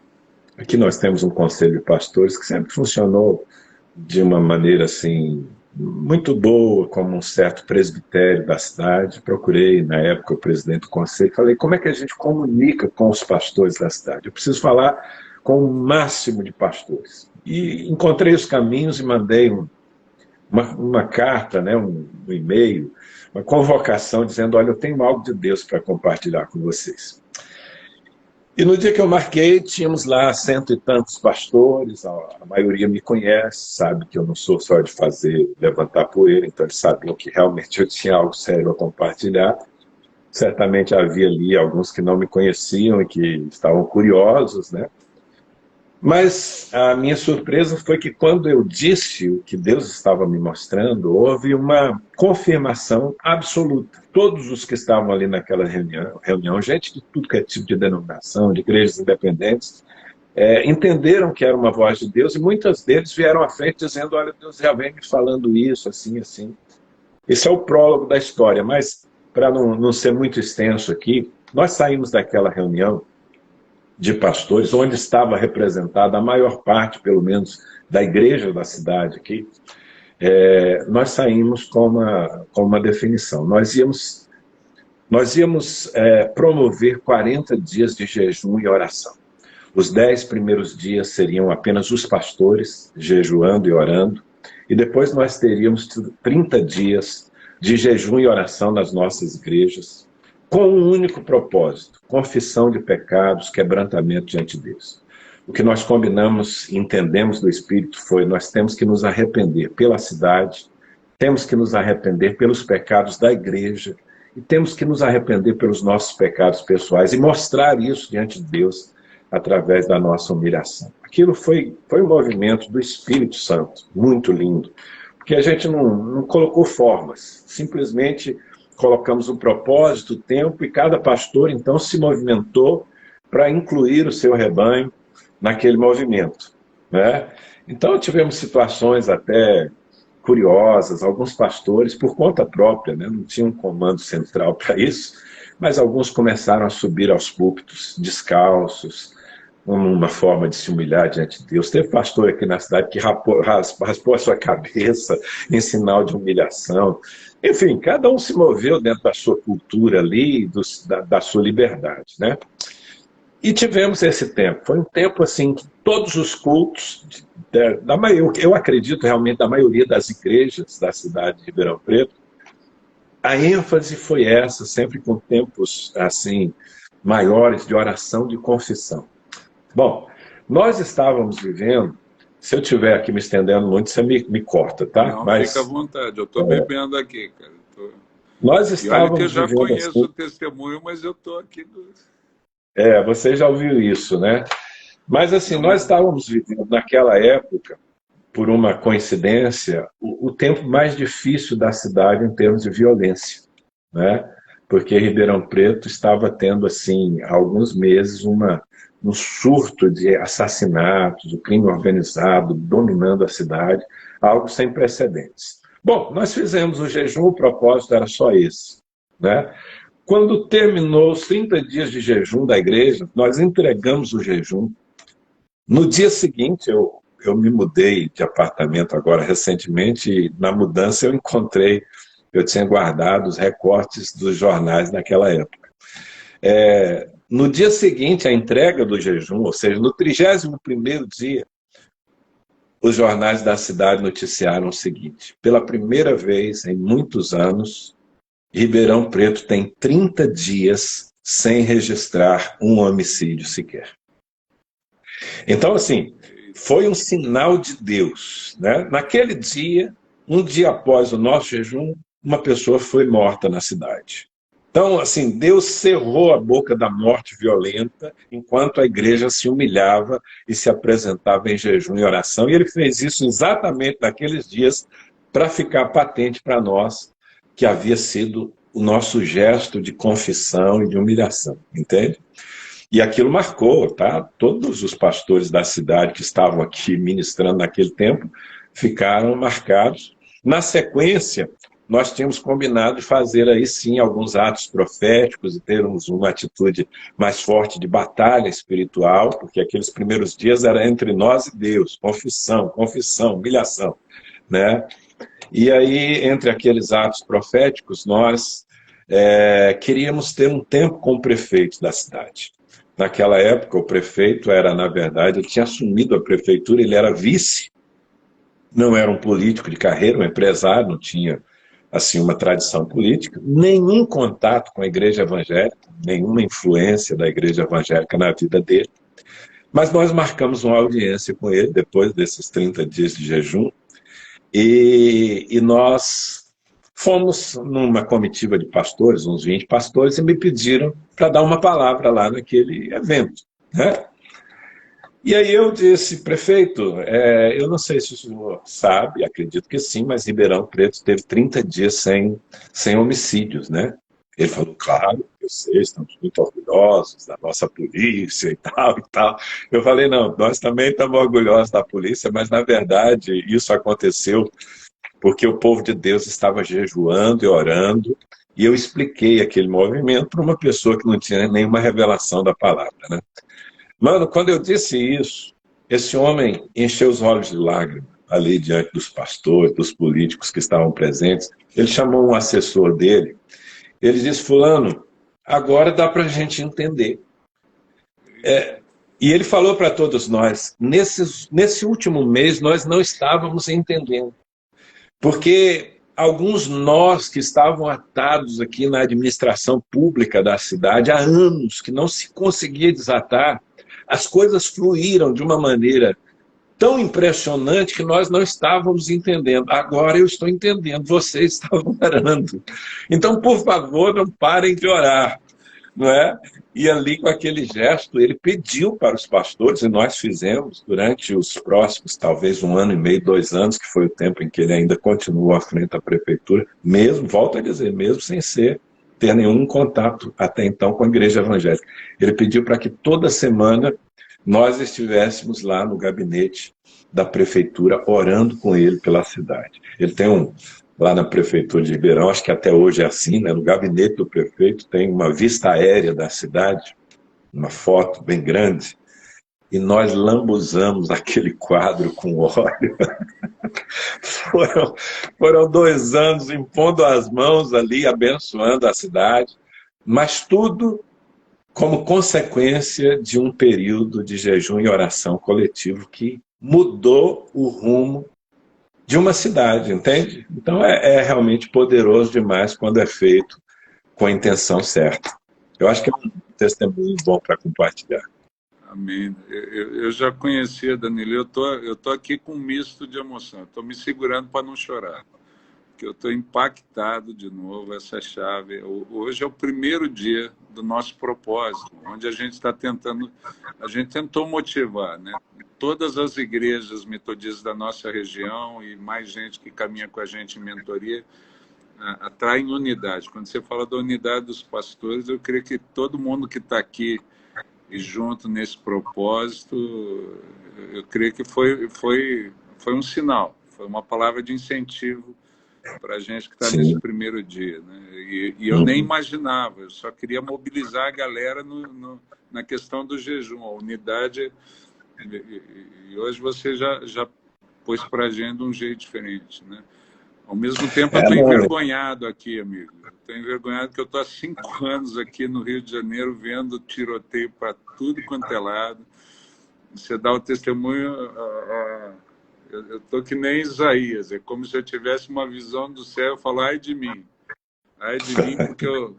aqui nós temos um conselho de pastores que sempre funcionou de uma maneira assim, muito boa, como um certo presbitério da cidade. Procurei, na época, o presidente do conselho, falei, como é que a gente comunica com os pastores da cidade? Eu preciso falar com o máximo de pastores. E encontrei os caminhos e mandei uma carta, né, um e-mail, uma convocação dizendo, olha, eu tenho algo de Deus para compartilhar com vocês. E no dia que eu marquei, tínhamos lá 100 e tantos pastores, a maioria me conhece, sabe que eu não sou só de levantar poeira, então eles sabiam que realmente eu tinha algo sério a compartilhar. Certamente havia ali alguns que não me conheciam e que estavam curiosos, né? Mas a minha surpresa foi que quando eu disse o que Deus estava me mostrando, houve uma confirmação absoluta. Todos os que estavam ali naquela reunião, gente de tudo que é tipo de denominação, de igrejas independentes, entenderam que era uma voz de Deus e muitos deles vieram à frente dizendo, olha, Deus já vem me falando isso, assim, assim. Esse é o prólogo da história, mas para não ser muito extenso aqui, nós saímos daquela reunião de pastores, onde estava representada a maior parte, pelo menos, da igreja da cidade aqui, nós saímos com uma definição. Nós íamos promover 40 dias de jejum e oração. Os 10 primeiros dias seriam apenas os pastores jejuando e orando, e depois nós teríamos 30 dias de jejum e oração nas nossas igrejas, com um único propósito, confissão de pecados, quebrantamento diante de Deus. O que nós combinamos e entendemos do Espírito foi, nós temos que nos arrepender pela cidade, temos que nos arrepender pelos pecados da igreja, e temos que nos arrepender pelos nossos pecados pessoais, e mostrar isso diante de Deus, através da nossa humilhação. Aquilo foi um movimento do Espírito Santo, muito lindo, porque a gente não colocou formas, simplesmente colocamos o propósito, o tempo, e cada pastor, então, se movimentou para incluir o seu rebanho naquele movimento, né? Então, tivemos situações até curiosas, alguns pastores, por conta própria, né? Não tinha um comando central para isso, mas alguns começaram a subir aos púlpitos descalços, uma forma de se humilhar diante de Deus. Teve pastor aqui na cidade que raspou a sua cabeça em sinal de humilhação. Enfim, cada um se moveu dentro da sua cultura ali, da sua liberdade, né? E tivemos esse tempo. Foi um tempo assim que todos os cultos, eu acredito realmente da maioria das igrejas da cidade de Ribeirão Preto, a ênfase foi essa, sempre com tempos assim maiores de oração, de confissão. Bom, nós estávamos vivendo, se eu estiver aqui me estendendo muito, você me corta, tá? Não, mas fica à vontade, eu estou bebendo aqui, cara. Nós E olha que eu estávamos já vivendo conheço assim. o testemunho, mas eu estou aqui. Você já ouviu isso, né? Mas assim, Não, nós estávamos vivendo naquela época, por uma coincidência, o tempo mais difícil da cidade em termos de violência, né? Porque Ribeirão Preto estava tendo, assim, há alguns meses, um surto de assassinatos, o crime organizado dominando a cidade, algo sem precedentes. Bom, nós fizemos o jejum, o propósito era só esse, né? Quando terminou os 30 dias de jejum da igreja, nós entregamos o jejum. No dia seguinte, eu me mudei de apartamento agora recentemente, e na mudança eu tinha guardado os recortes dos jornais naquela época. No dia seguinte, a entrega do jejum, ou seja, no 31º dia, os jornais da cidade noticiaram o seguinte: pela primeira vez em muitos anos, Ribeirão Preto tem 30 dias sem registrar um homicídio sequer. Então, assim, foi um sinal de Deus, né? Naquele dia, um dia após o nosso jejum, uma pessoa foi morta na cidade. Então, assim, Deus cerrou a boca da morte violenta enquanto a igreja se humilhava e se apresentava em jejum e oração. E ele fez isso exatamente naqueles dias para ficar patente para nós que havia sido o nosso gesto de confissão e de humilhação, entende? E aquilo marcou, tá? Todos os pastores da cidade que estavam aqui ministrando naquele tempo ficaram marcados. Na sequência, nós tínhamos combinado de fazer aí sim alguns atos proféticos e termos uma atitude mais forte de batalha espiritual, porque aqueles primeiros dias era entre nós e Deus, confissão, humilhação, né? E aí, entre aqueles atos proféticos, nós queríamos ter um tempo com o prefeito da cidade. Naquela época, o prefeito era, na verdade, ele tinha assumido a prefeitura, ele era vice, não era um político de carreira, um empresário, não tinha assim uma tradição política, nenhum contato com a igreja evangélica, nenhuma influência da igreja evangélica na vida dele. Mas nós marcamos uma audiência com ele depois desses 30 dias de jejum, e nós fomos numa comitiva de pastores, uns 20 pastores, e me pediram para dar uma palavra lá naquele evento, né? E aí eu disse: prefeito, eu não sei se o senhor sabe, acredito que sim, mas Ribeirão Preto teve 30 dias sem homicídios, né? Ele falou: claro, eu sei, estamos muito orgulhosos da nossa polícia e tal e tal. Eu falei: não, nós também estamos orgulhosos da polícia, mas na verdade isso aconteceu porque o povo de Deus estava jejuando e orando, e eu expliquei aquele movimento para uma pessoa que não tinha nenhuma revelação da palavra, né? Mano, quando eu disse isso, esse homem encheu os olhos de lágrimas ali diante dos pastores, dos políticos que estavam presentes. Ele chamou um assessor dele, ele disse: fulano, agora dá para a gente entender. E ele falou para todos nós: nesse último mês nós não estávamos entendendo. Porque alguns nós que estavam atados aqui na administração pública da cidade há anos, que não se conseguia desatar, as coisas fluíram de uma maneira tão impressionante que nós não estávamos entendendo. Agora eu estou entendendo, vocês estavam orando. Então, por favor, não parem de orar, não é? E ali, com aquele gesto, ele pediu para os pastores, e nós fizemos durante os próximos, talvez 1 ano e meio, 2 anos, que foi o tempo em que ele ainda continuou à frente da prefeitura, mesmo, volto a dizer, mesmo sem ter nenhum contato até então com a igreja evangélica. Ele pediu para que toda semana nós estivéssemos lá no gabinete da prefeitura orando com ele pela cidade. Ele tem lá na prefeitura de Ribeirão, acho que até hoje é assim, né? No gabinete do prefeito tem uma vista aérea da cidade, uma foto bem grande, e nós lambuzamos aquele quadro com óleo. Foram 2 anos impondo as mãos ali, abençoando a cidade, mas tudo como consequência de um período de jejum e oração coletivo que mudou o rumo de uma cidade, entende? Então é realmente poderoso demais quando é feito com a intenção certa. Eu acho que é um testemunho bom para compartilhar. Amém. Eu já conhecia, Danilo, eu tô aqui com um misto de emoção, estou me segurando para não chorar, porque eu estou impactado de novo, essa chave. Hoje é o primeiro dia do nosso propósito, onde a gente está tentando, a gente tentou motivar, né? Todas as igrejas metodistas da nossa região e mais gente que caminha com a gente em mentoria, atraem unidade. Quando você fala da unidade dos pastores, eu creio que todo mundo que está aqui e junto nesse propósito, eu creio que foi um sinal, foi uma palavra de incentivo para a gente que está nesse primeiro dia, né? E eu nem imaginava, eu só queria mobilizar a galera na questão do jejum, a unidade, e hoje você já pôs para a gente de um jeito diferente, né? Ao mesmo tempo, eu estou envergonhado aqui, amigo. Estou envergonhado que eu estou há 5 anos aqui no Rio de Janeiro vendo tiroteio para tudo quanto é lado. Você dá o testemunho, eu estou que nem Isaías. É como se eu tivesse uma visão do céu e falar, ai de mim, porque eu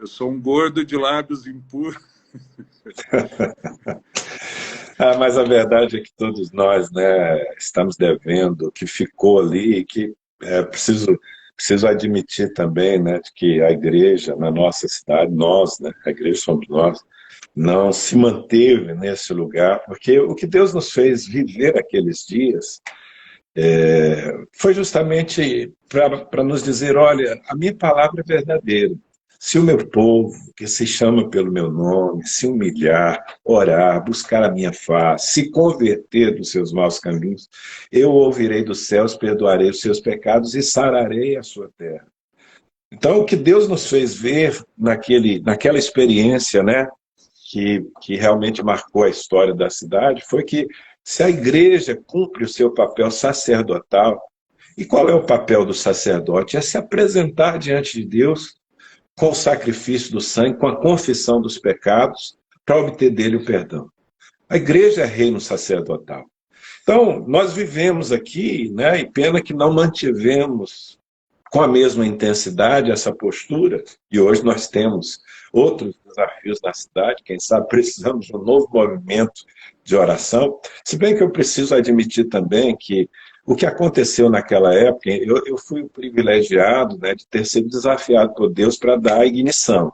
sou um gordo de lábios impuros. Mas a verdade é que todos nós, né, estamos devendo o que ficou ali e que preciso admitir também, né, de que a igreja na nossa cidade, nós, né, a igreja somos nós, não se manteve nesse lugar, porque o que Deus nos fez viver aqueles dias foi justamente para nos dizer, olha, a minha palavra é verdadeira. Se o meu povo, que se chama pelo meu nome, se humilhar, orar, buscar a minha face, se converter dos seus maus caminhos, eu ouvirei dos céus, perdoarei os seus pecados e sararei a sua terra. Então, o que Deus nos fez ver naquela experiência, né, que realmente marcou a história da cidade, foi que se a igreja cumpre o seu papel sacerdotal, e qual é o papel do sacerdote? É se apresentar diante de Deus com o sacrifício do sangue, com a confissão dos pecados, para obter dele o perdão. A igreja é reino sacerdotal. Então, nós vivemos aqui, né, e pena que não mantivemos com a mesma intensidade essa postura, e hoje nós temos outros desafios na cidade, quem sabe precisamos de um novo movimento de oração, se bem que eu preciso admitir também que o que aconteceu naquela época, eu fui o privilegiado, né, de ter sido desafiado por Deus para dar a ignição.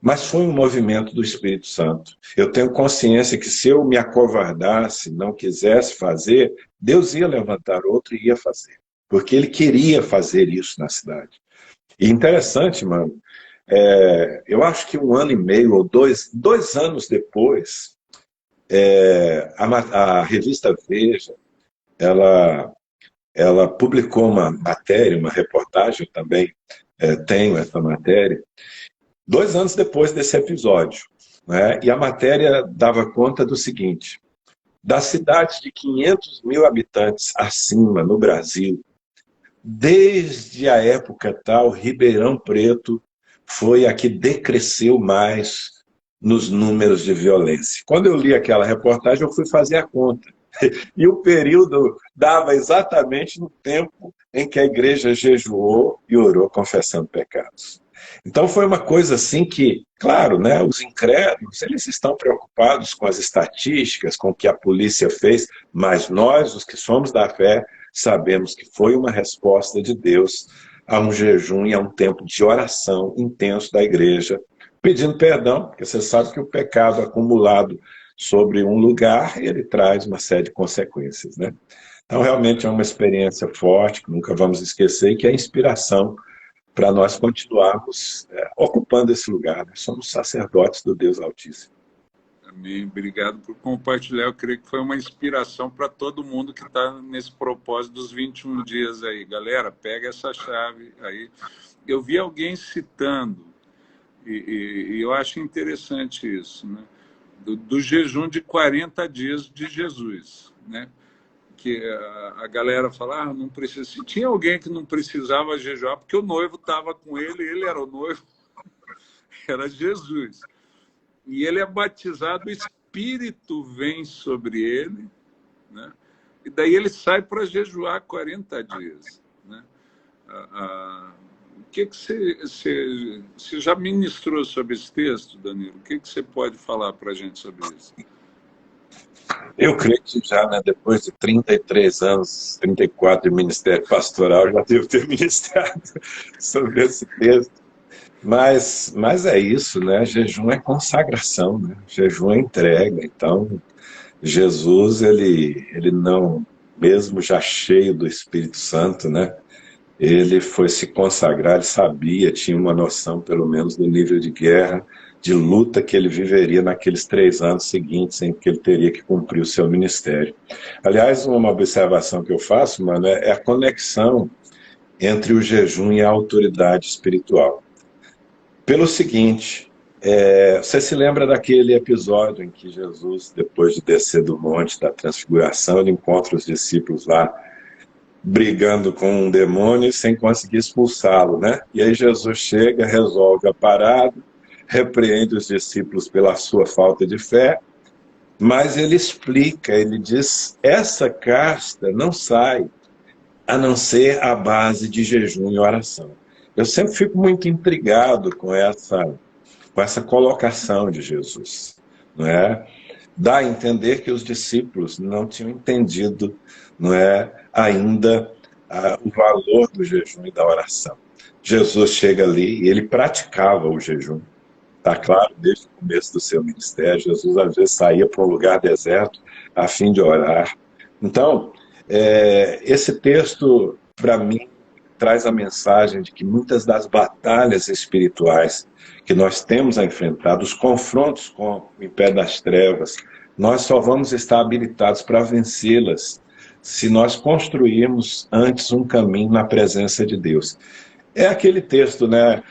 Mas foi um movimento do Espírito Santo. Eu tenho consciência que se eu me acovardasse, não quisesse fazer, Deus ia levantar outro e ia fazer. Porque Ele queria fazer isso na cidade. E interessante, mano, eu acho que 1 ano e meio ou 2 anos depois, a revista Veja, ela publicou uma matéria, uma reportagem, eu também tenho essa matéria, 2 anos depois desse episódio, né? E a matéria dava conta do seguinte: das cidades de 500 mil habitantes acima no Brasil, desde a época tal, Ribeirão Preto foi a que decresceu mais nos números de violência. Quando eu li aquela reportagem, eu fui fazer a conta. E o período dava exatamente no tempo em que a igreja jejuou e orou confessando pecados. Então foi uma coisa assim que, claro, né, os incrédulos, eles estão preocupados com as estatísticas, com o que a polícia fez, mas nós, os que somos da fé, sabemos que foi uma resposta de Deus a um jejum e a um tempo de oração intenso da igreja, pedindo perdão, porque você sabe que o pecado acumulado sobre um lugar, ele traz uma série de consequências, né? Então, realmente é uma experiência forte, que nunca vamos esquecer, e que é inspiração para nós continuarmos ocupando esse lugar, né? Somos sacerdotes do Deus Altíssimo. Amém. Obrigado por compartilhar. Eu creio que foi uma inspiração para todo mundo que está nesse propósito dos 21 dias aí. Galera, pega essa chave aí. Eu vi alguém citando, e eu acho interessante isso, né? Do jejum de 40 dias de Jesus, né? Que a galera fala, ah, não precisa. Se tinha alguém que não precisava jejuar, porque o noivo estava com ele era o noivo, era Jesus. E ele é batizado, o Espírito vem sobre ele, né? E daí ele sai para jejuar 40 dias, né? O que você já ministrou sobre esse texto, Danilo? O que você pode falar para a gente sobre isso? Eu creio que já, né, depois de 33 anos, 34 de ministério pastoral, já devo ter ministrado sobre esse texto. Mas é isso, né? Jejum é consagração, né? Jejum é entrega. Então, Jesus, ele não, mesmo já cheio do Espírito Santo, né? Ele foi se consagrar, ele sabia, tinha uma noção, pelo menos, do nível de guerra, de luta que ele viveria naqueles 3 anos seguintes em que ele teria que cumprir o seu ministério. Aliás, uma observação que eu faço, mano, é a conexão entre o jejum e a autoridade espiritual. Pelo seguinte, você se lembra daquele episódio em que Jesus, depois de descer do monte da transfiguração, ele encontra os discípulos lá brigando com um demônio sem conseguir expulsá-lo, né? E aí Jesus chega, resolve a parada, repreende os discípulos pela sua falta de fé, mas ele explica, ele diz, essa casta não sai a não ser a base de jejum e oração. Eu sempre fico muito intrigado com essa colocação de Jesus, não é? Dá a entender que os discípulos não tinham entendido, não é, ainda o valor do jejum e da oração. Jesus chega ali e ele praticava o jejum. Está claro, desde o começo do seu ministério, Jesus às vezes saía para um lugar deserto a fim de orar. Então, esse texto, para mim, traz a mensagem de que muitas das batalhas espirituais que nós temos a enfrentar, os confrontos com o império das trevas, nós só vamos estar habilitados para vencê-las se nós construirmos antes um caminho na presença de Deus. É aquele texto, né?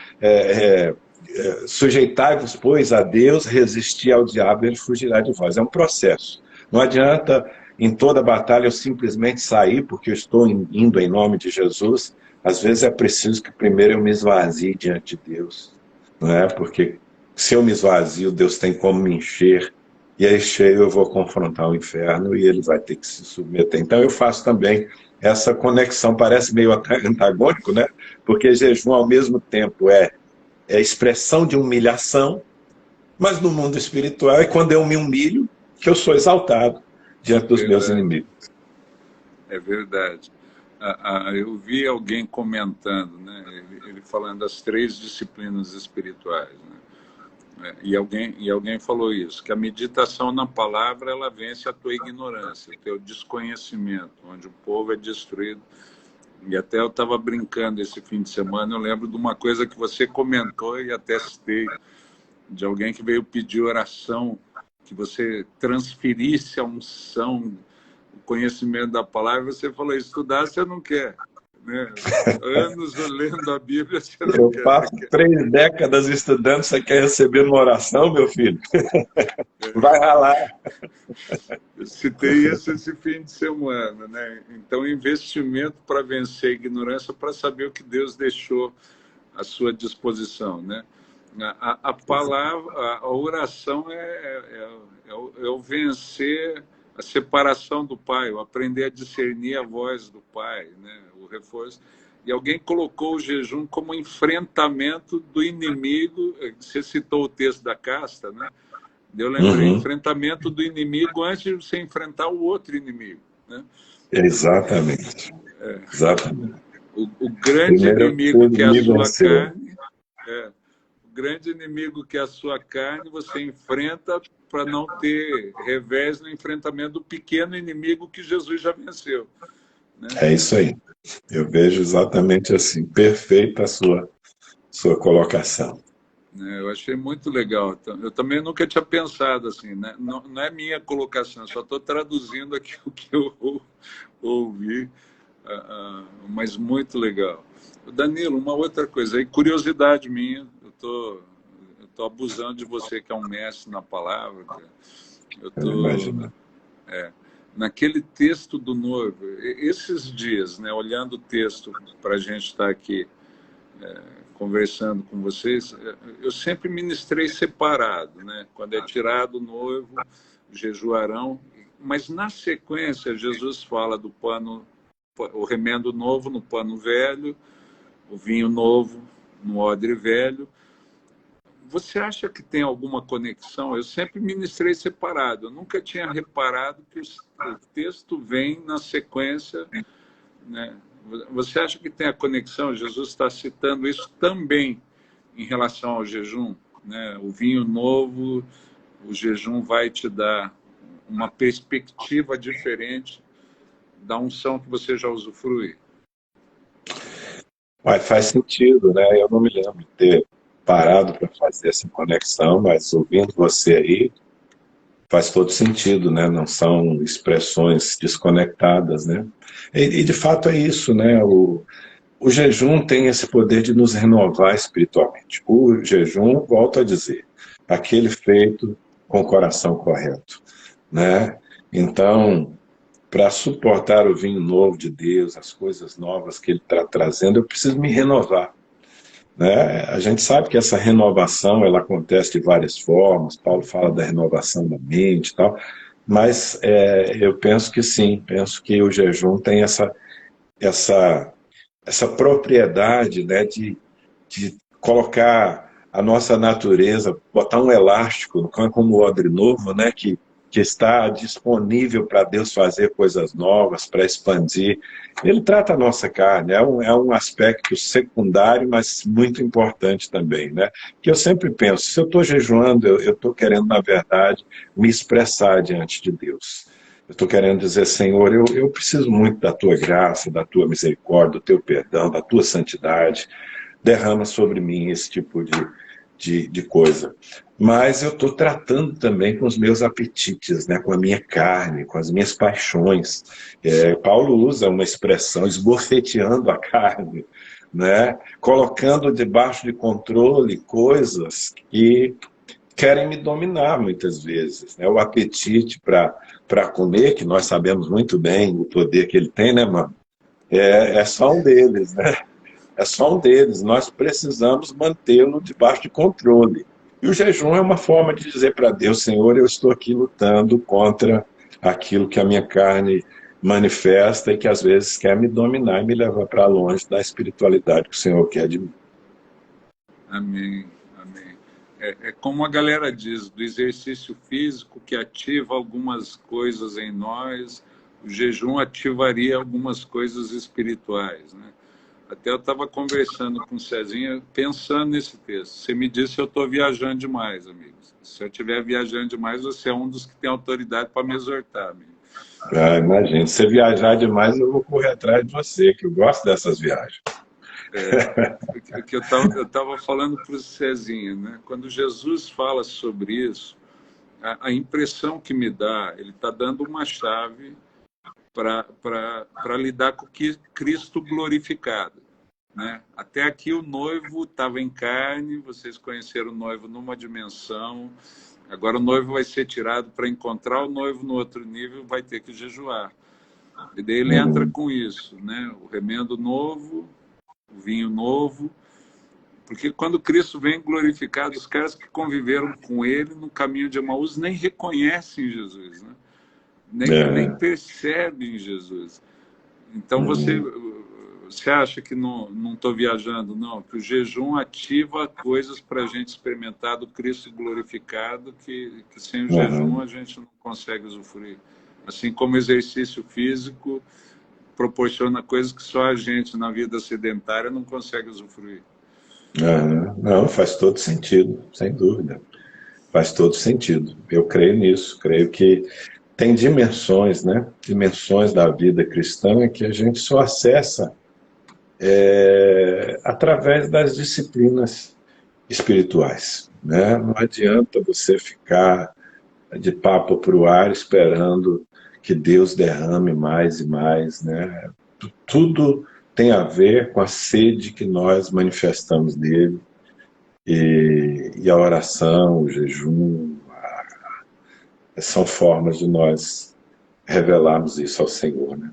Sujeitai-vos, pois, a Deus, resistir ao diabo, ele fugirá de vós. É um processo. Não adianta, em toda batalha, eu simplesmente sair, porque eu estou indo em nome de Jesus. Às vezes é preciso que primeiro eu me esvazie diante de Deus, não é? Porque se eu me esvazio, Deus tem como me encher, e aí cheio eu vou confrontar o inferno e ele vai ter que se submeter. Então eu faço também essa conexão, parece meio antagônico, né? Porque jejum ao mesmo tempo é expressão de humilhação, mas no mundo espiritual é quando eu me humilho que eu sou exaltado diante dos meus inimigos. É verdade. Eu vi alguém comentando, né? Ele falando das 3 disciplinas espirituais, né? E alguém falou isso, que a meditação na palavra, ela vence a tua ignorância, o teu desconhecimento, onde o povo é destruído. E até eu estava brincando esse fim de semana, eu lembro de uma coisa que você comentou e até citei, de alguém que veio pedir oração, que você transferisse a unção, o conhecimento da palavra, você falou, estudar você não quer, né? Anos lendo a Bíblia, você não quer. Eu passo 3 décadas estudando, você quer receber uma oração, meu filho? Vai ralar. Eu citei isso esse fim de semana, né? Então, investimento para vencer a ignorância, para saber o que Deus deixou à sua disposição, né? A palavra, a oração é o vencer a separação do Pai, o aprender a discernir a voz do Pai, né? O reforço. E alguém colocou o jejum como enfrentamento do inimigo. Você citou o texto da casta, né? Eu lembrei, enfrentamento do inimigo antes de você enfrentar o outro inimigo, né? Exatamente. Exatamente. O grande inimigo que é a sua carne, o grande inimigo que é a sua carne, você enfrenta para não ter revés no enfrentamento do pequeno inimigo que Jesus já venceu, né? É isso aí. Eu vejo exatamente assim. Perfeita a sua colocação. né? Eu achei muito legal. Eu também nunca tinha pensado assim, né? Não, não é minha colocação, só estou traduzindo aqui o que eu ouvi, mas muito legal. Danilo, uma outra coisa, aí, curiosidade minha, eu tô abusando de você que é um mestre na palavra, cara. Eu Eu tô imagino. naquele texto do noivo, esses dias, né, olhando o texto para a gente estar aqui conversando com vocês, eu sempre ministrei separado, né? Quando é tirado o noivo, jejuarão, mas na sequência Jesus fala do pano, o remendo novo no pano velho, o vinho novo no odre velho. Você acha que tem alguma conexão? Eu sempre ministrei separado, eu nunca tinha reparado que o texto vem na sequência, né? Você acha que tem a conexão? Jesus está citando isso também em relação ao jejum, né? O vinho novo, o jejum vai te dar uma perspectiva diferente da unção que você já usufrui. Mas faz sentido, né? Eu não me lembro de ter parado para fazer essa conexão, mas ouvindo você aí, faz todo sentido, né? Não são expressões desconectadas, né? E de fato é isso, né? O jejum tem esse poder de nos renovar espiritualmente. O jejum, volto a dizer, aquele feito com o coração correto, né? Então, para suportar o vinho novo de Deus, as coisas novas que Ele está trazendo, eu preciso me renovar, né? A gente sabe que essa renovação ela acontece de várias formas. Paulo fala da renovação da mente e tal, mas eu penso que sim, penso que o jejum tem essa, essa propriedade, né, de colocar a nossa natureza, botar um elástico, como o odre novo, né, que está disponível para Deus fazer coisas novas, para expandir. Ele trata a nossa carne, é um aspecto secundário, mas muito importante também, né? Que eu sempre penso, se eu estou jejuando, eu estou querendo, na verdade, me expressar diante de Deus. Eu estou querendo dizer, Senhor, eu preciso muito da tua graça, da tua misericórdia, do teu perdão, da tua santidade. Derrama sobre mim esse tipo de coisa. Mas eu estou tratando também com os meus apetites, né, com a minha carne, com as minhas paixões. Paulo usa uma expressão, esbofeteando a carne, né, colocando debaixo de controle coisas que querem me dominar muitas vezes, né? O apetite para comer, que nós sabemos muito bem o poder que ele tem, né, mano? É só um deles, né? É só um deles. Nós precisamos mantê-lo debaixo de controle. E o jejum é uma forma de dizer para Deus, Senhor, eu estou aqui lutando contra aquilo que a minha carne manifesta e que às vezes quer me dominar e me levar para longe da espiritualidade que o Senhor quer de mim. Amém, amém. É como a galera diz, do exercício físico que ativa algumas coisas em nós, o jejum ativaria algumas coisas espirituais, né? Até eu estava conversando com o Cezinha, pensando nesse texto. Você me disse que eu estou viajando demais, amigos. Se eu estiver viajando demais, você é um dos que tem autoridade para me exortar, amigo. Ah, imagina, se você viajar demais, eu vou correr atrás de você, que eu gosto dessas viagens. Que eu estava falando para o Cezinha, né? Quando Jesus fala sobre isso, a impressão que me dá, ele está dando uma chave para lidar com Cristo glorificado, né? Até aqui o noivo estava em carne, vocês conheceram o noivo numa dimensão, agora o noivo vai ser tirado para encontrar o noivo no outro nível, vai ter que jejuar. E daí ele entra com isso, né? O remendo novo, o vinho novo, porque quando Cristo vem glorificado, os caras que conviveram com ele no caminho de Emaús nem reconhecem Jesus, né? Nem percebem Jesus. Então você acha que não estou viajando, não? Que o jejum ativa coisas para a gente experimentar do Cristo glorificado que sem o jejum a gente não consegue usufruir. Assim como o exercício físico proporciona coisas que só a gente na vida sedentária não consegue usufruir. Não, faz todo sentido, sem dúvida. Faz todo sentido. Eu creio nisso, creio que tem dimensões, né? Dimensões da vida cristã que a gente só acessa através das disciplinas espirituais, né? Não adianta você ficar de papo para o ar esperando que Deus derrame mais e mais, né? Tudo tem a ver com a sede que nós manifestamos nele, e a oração, o jejum, são formas de nós revelarmos isso ao Senhor, né?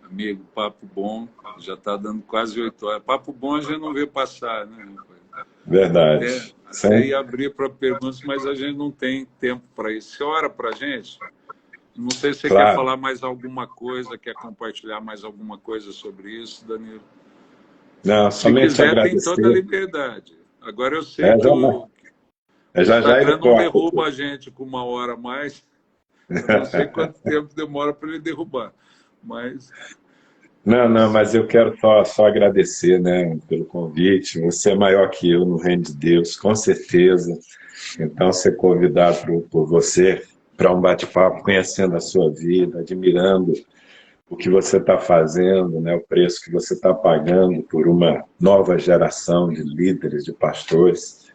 Amigo, papo bom, já está dando quase 8 horas. Papo bom a gente não vê passar, né? Até, Verdade. até Sim, ia abrir para perguntas, mas a gente não tem tempo para isso. Você ora para a gente? Não sei se você quer claro. falar mais alguma coisa, quer compartilhar mais alguma coisa sobre isso, Danilo. Não, Se somente quiser, tem toda a agradecer. liberdade. Agora eu sei É, que o já, já ele Instagram não corta derruba tudo. a gente com 1 hora a mais. Eu não sei quanto tempo demora para ele derrubar. Mas Não, não, mas se eu quero só agradecer, né, pelo convite. Você é maior que eu no reino de Deus, com certeza. Então, ser convidado por você para um bate-papo, conhecendo a sua vida, admirando o que você está fazendo, né, o preço que você está pagando por uma nova geração de líderes, de pastores.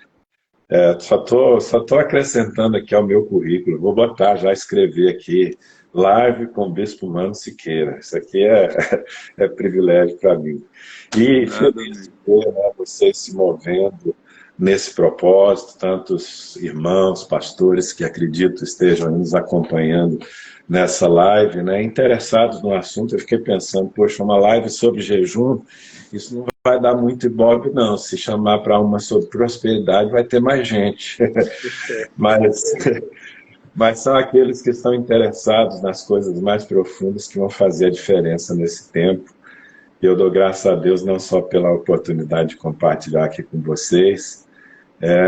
Só tô acrescentando aqui ao meu currículo. Vou botar, já escrever aqui, live com o Bispo Mano Siqueira. Isso aqui é privilégio para mim. E nada, feliz de amigo. ver, né, vocês se movendo nesse propósito, tantos irmãos, pastores que acredito estejam nos acompanhando nessa live, né, interessados no assunto. Eu fiquei pensando, poxa, uma live sobre jejum, isso não vai dar muito ibope, não. Se chamar para uma sobre prosperidade, vai ter mais gente. Mas, mas são aqueles que estão interessados nas coisas mais profundas que vão fazer a diferença nesse tempo. E eu dou graças a Deus não só pela oportunidade de compartilhar aqui com vocês,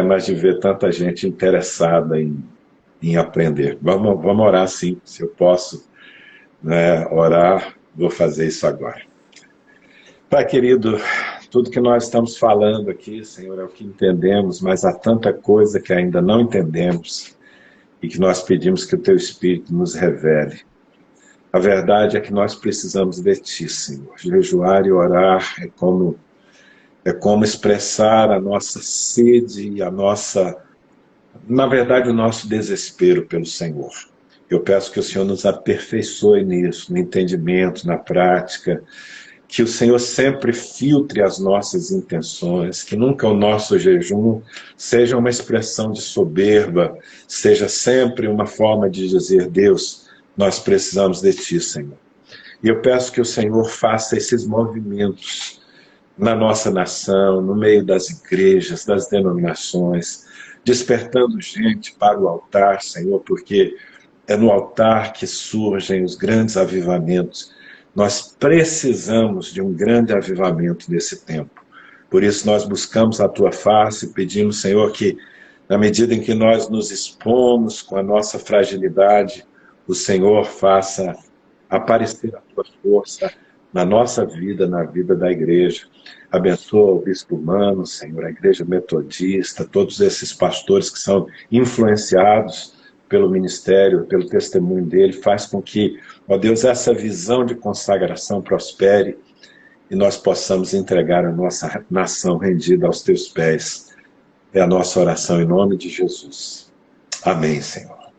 mas de ver tanta gente interessada em aprender. Vamos orar sim, se eu posso, né, orar, vou fazer isso agora. Pai querido, tudo que nós estamos falando aqui, Senhor, é o que entendemos, mas há tanta coisa que ainda não entendemos e que nós pedimos que o Teu Espírito nos revele. A verdade é que nós precisamos de Ti, Senhor. Jejuar e orar é como expressar a nossa sede e na verdade, o nosso desespero pelo Senhor. Eu peço que o Senhor nos aperfeiçoe nisso, no entendimento, na prática, que o Senhor sempre filtre as nossas intenções, que nunca o nosso jejum seja uma expressão de soberba, seja sempre uma forma de dizer, Deus, nós precisamos de Ti, Senhor. E eu peço que o Senhor faça esses movimentos na nossa nação, no meio das igrejas, das denominações, despertando gente para o altar, Senhor, porque é no altar que surgem os grandes avivamentos. Nós precisamos de um grande avivamento nesse tempo. Por isso nós buscamos a Tua face e pedimos, Senhor, que na medida em que nós nos expomos com a nossa fragilidade, o Senhor faça aparecer a Tua força na nossa vida, na vida da igreja. Abençoa o Bispo Mano, Senhor, a Igreja Metodista, todos esses pastores que são influenciados pelo ministério, pelo testemunho dele, faz com que, ó Deus, essa visão de consagração prospere e nós possamos entregar a nossa nação rendida aos teus pés. É a nossa oração em nome de Jesus. Amém, Senhor.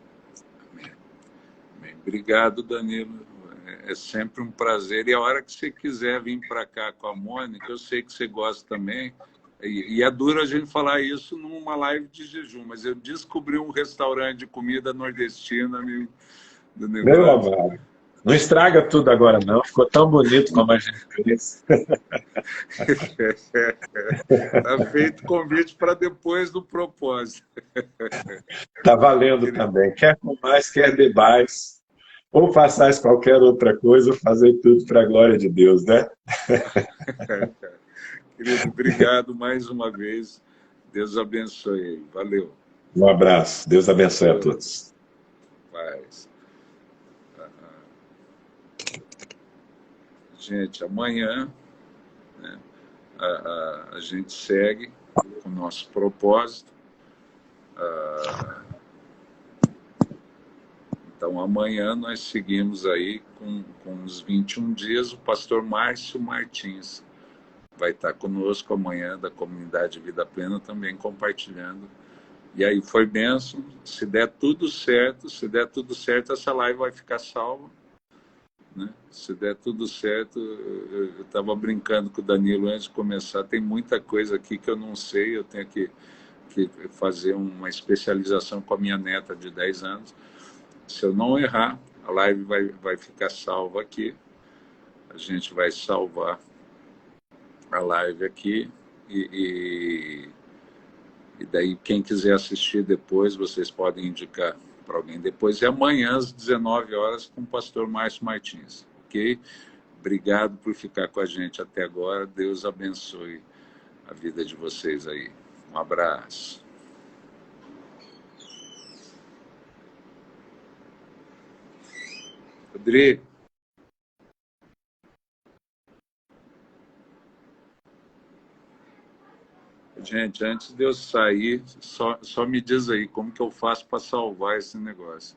Amém. Amém. Obrigado, Danilo. É sempre um prazer. E a hora que você quiser vir para cá com a Mônica, eu sei que você gosta também. E é duro a gente falar isso numa live de jejum, mas eu descobri um restaurante de comida nordestina, amigo, do Meu negócio. amado, não estraga tudo agora não, ficou tão bonito como a gente fez. Tá feito convite para depois do propósito. Tá valendo Querido, também, quer com mais, quer de mais, ou façais qualquer outra coisa, fazer tudo para a glória de Deus, né? querido, obrigado mais uma vez. Deus abençoe. Valeu. Um abraço, Deus abençoe a Ô, todos. paz. Gente, amanhã, né, a gente segue com o nosso propósito. Então, amanhã nós seguimos aí com os 21 dias, o pastor Márcio Martins vai estar conosco amanhã, da comunidade Vida Plena, também compartilhando. E aí foi bênção. Se der tudo certo, essa live vai ficar salva, né? Se der tudo certo, eu estava brincando com o Danilo antes de começar, tem muita coisa aqui que eu não sei, eu tenho que fazer uma especialização com a minha neta de 10 anos. Se eu não errar, a live vai ficar salva aqui, a gente vai salvar a live aqui e daí quem quiser assistir depois, vocês podem indicar para alguém depois. E amanhã às 19 horas com o pastor Márcio Martins, ok? Obrigado por ficar com a gente até agora. Deus abençoe a vida de vocês aí. Um abraço. Rodrigo. Gente, antes de eu sair, só me diz aí como que eu faço para salvar esse negócio.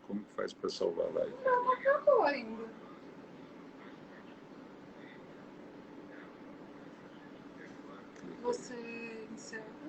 Como que faz para salvar a live? Não acabou ainda. Você encerra.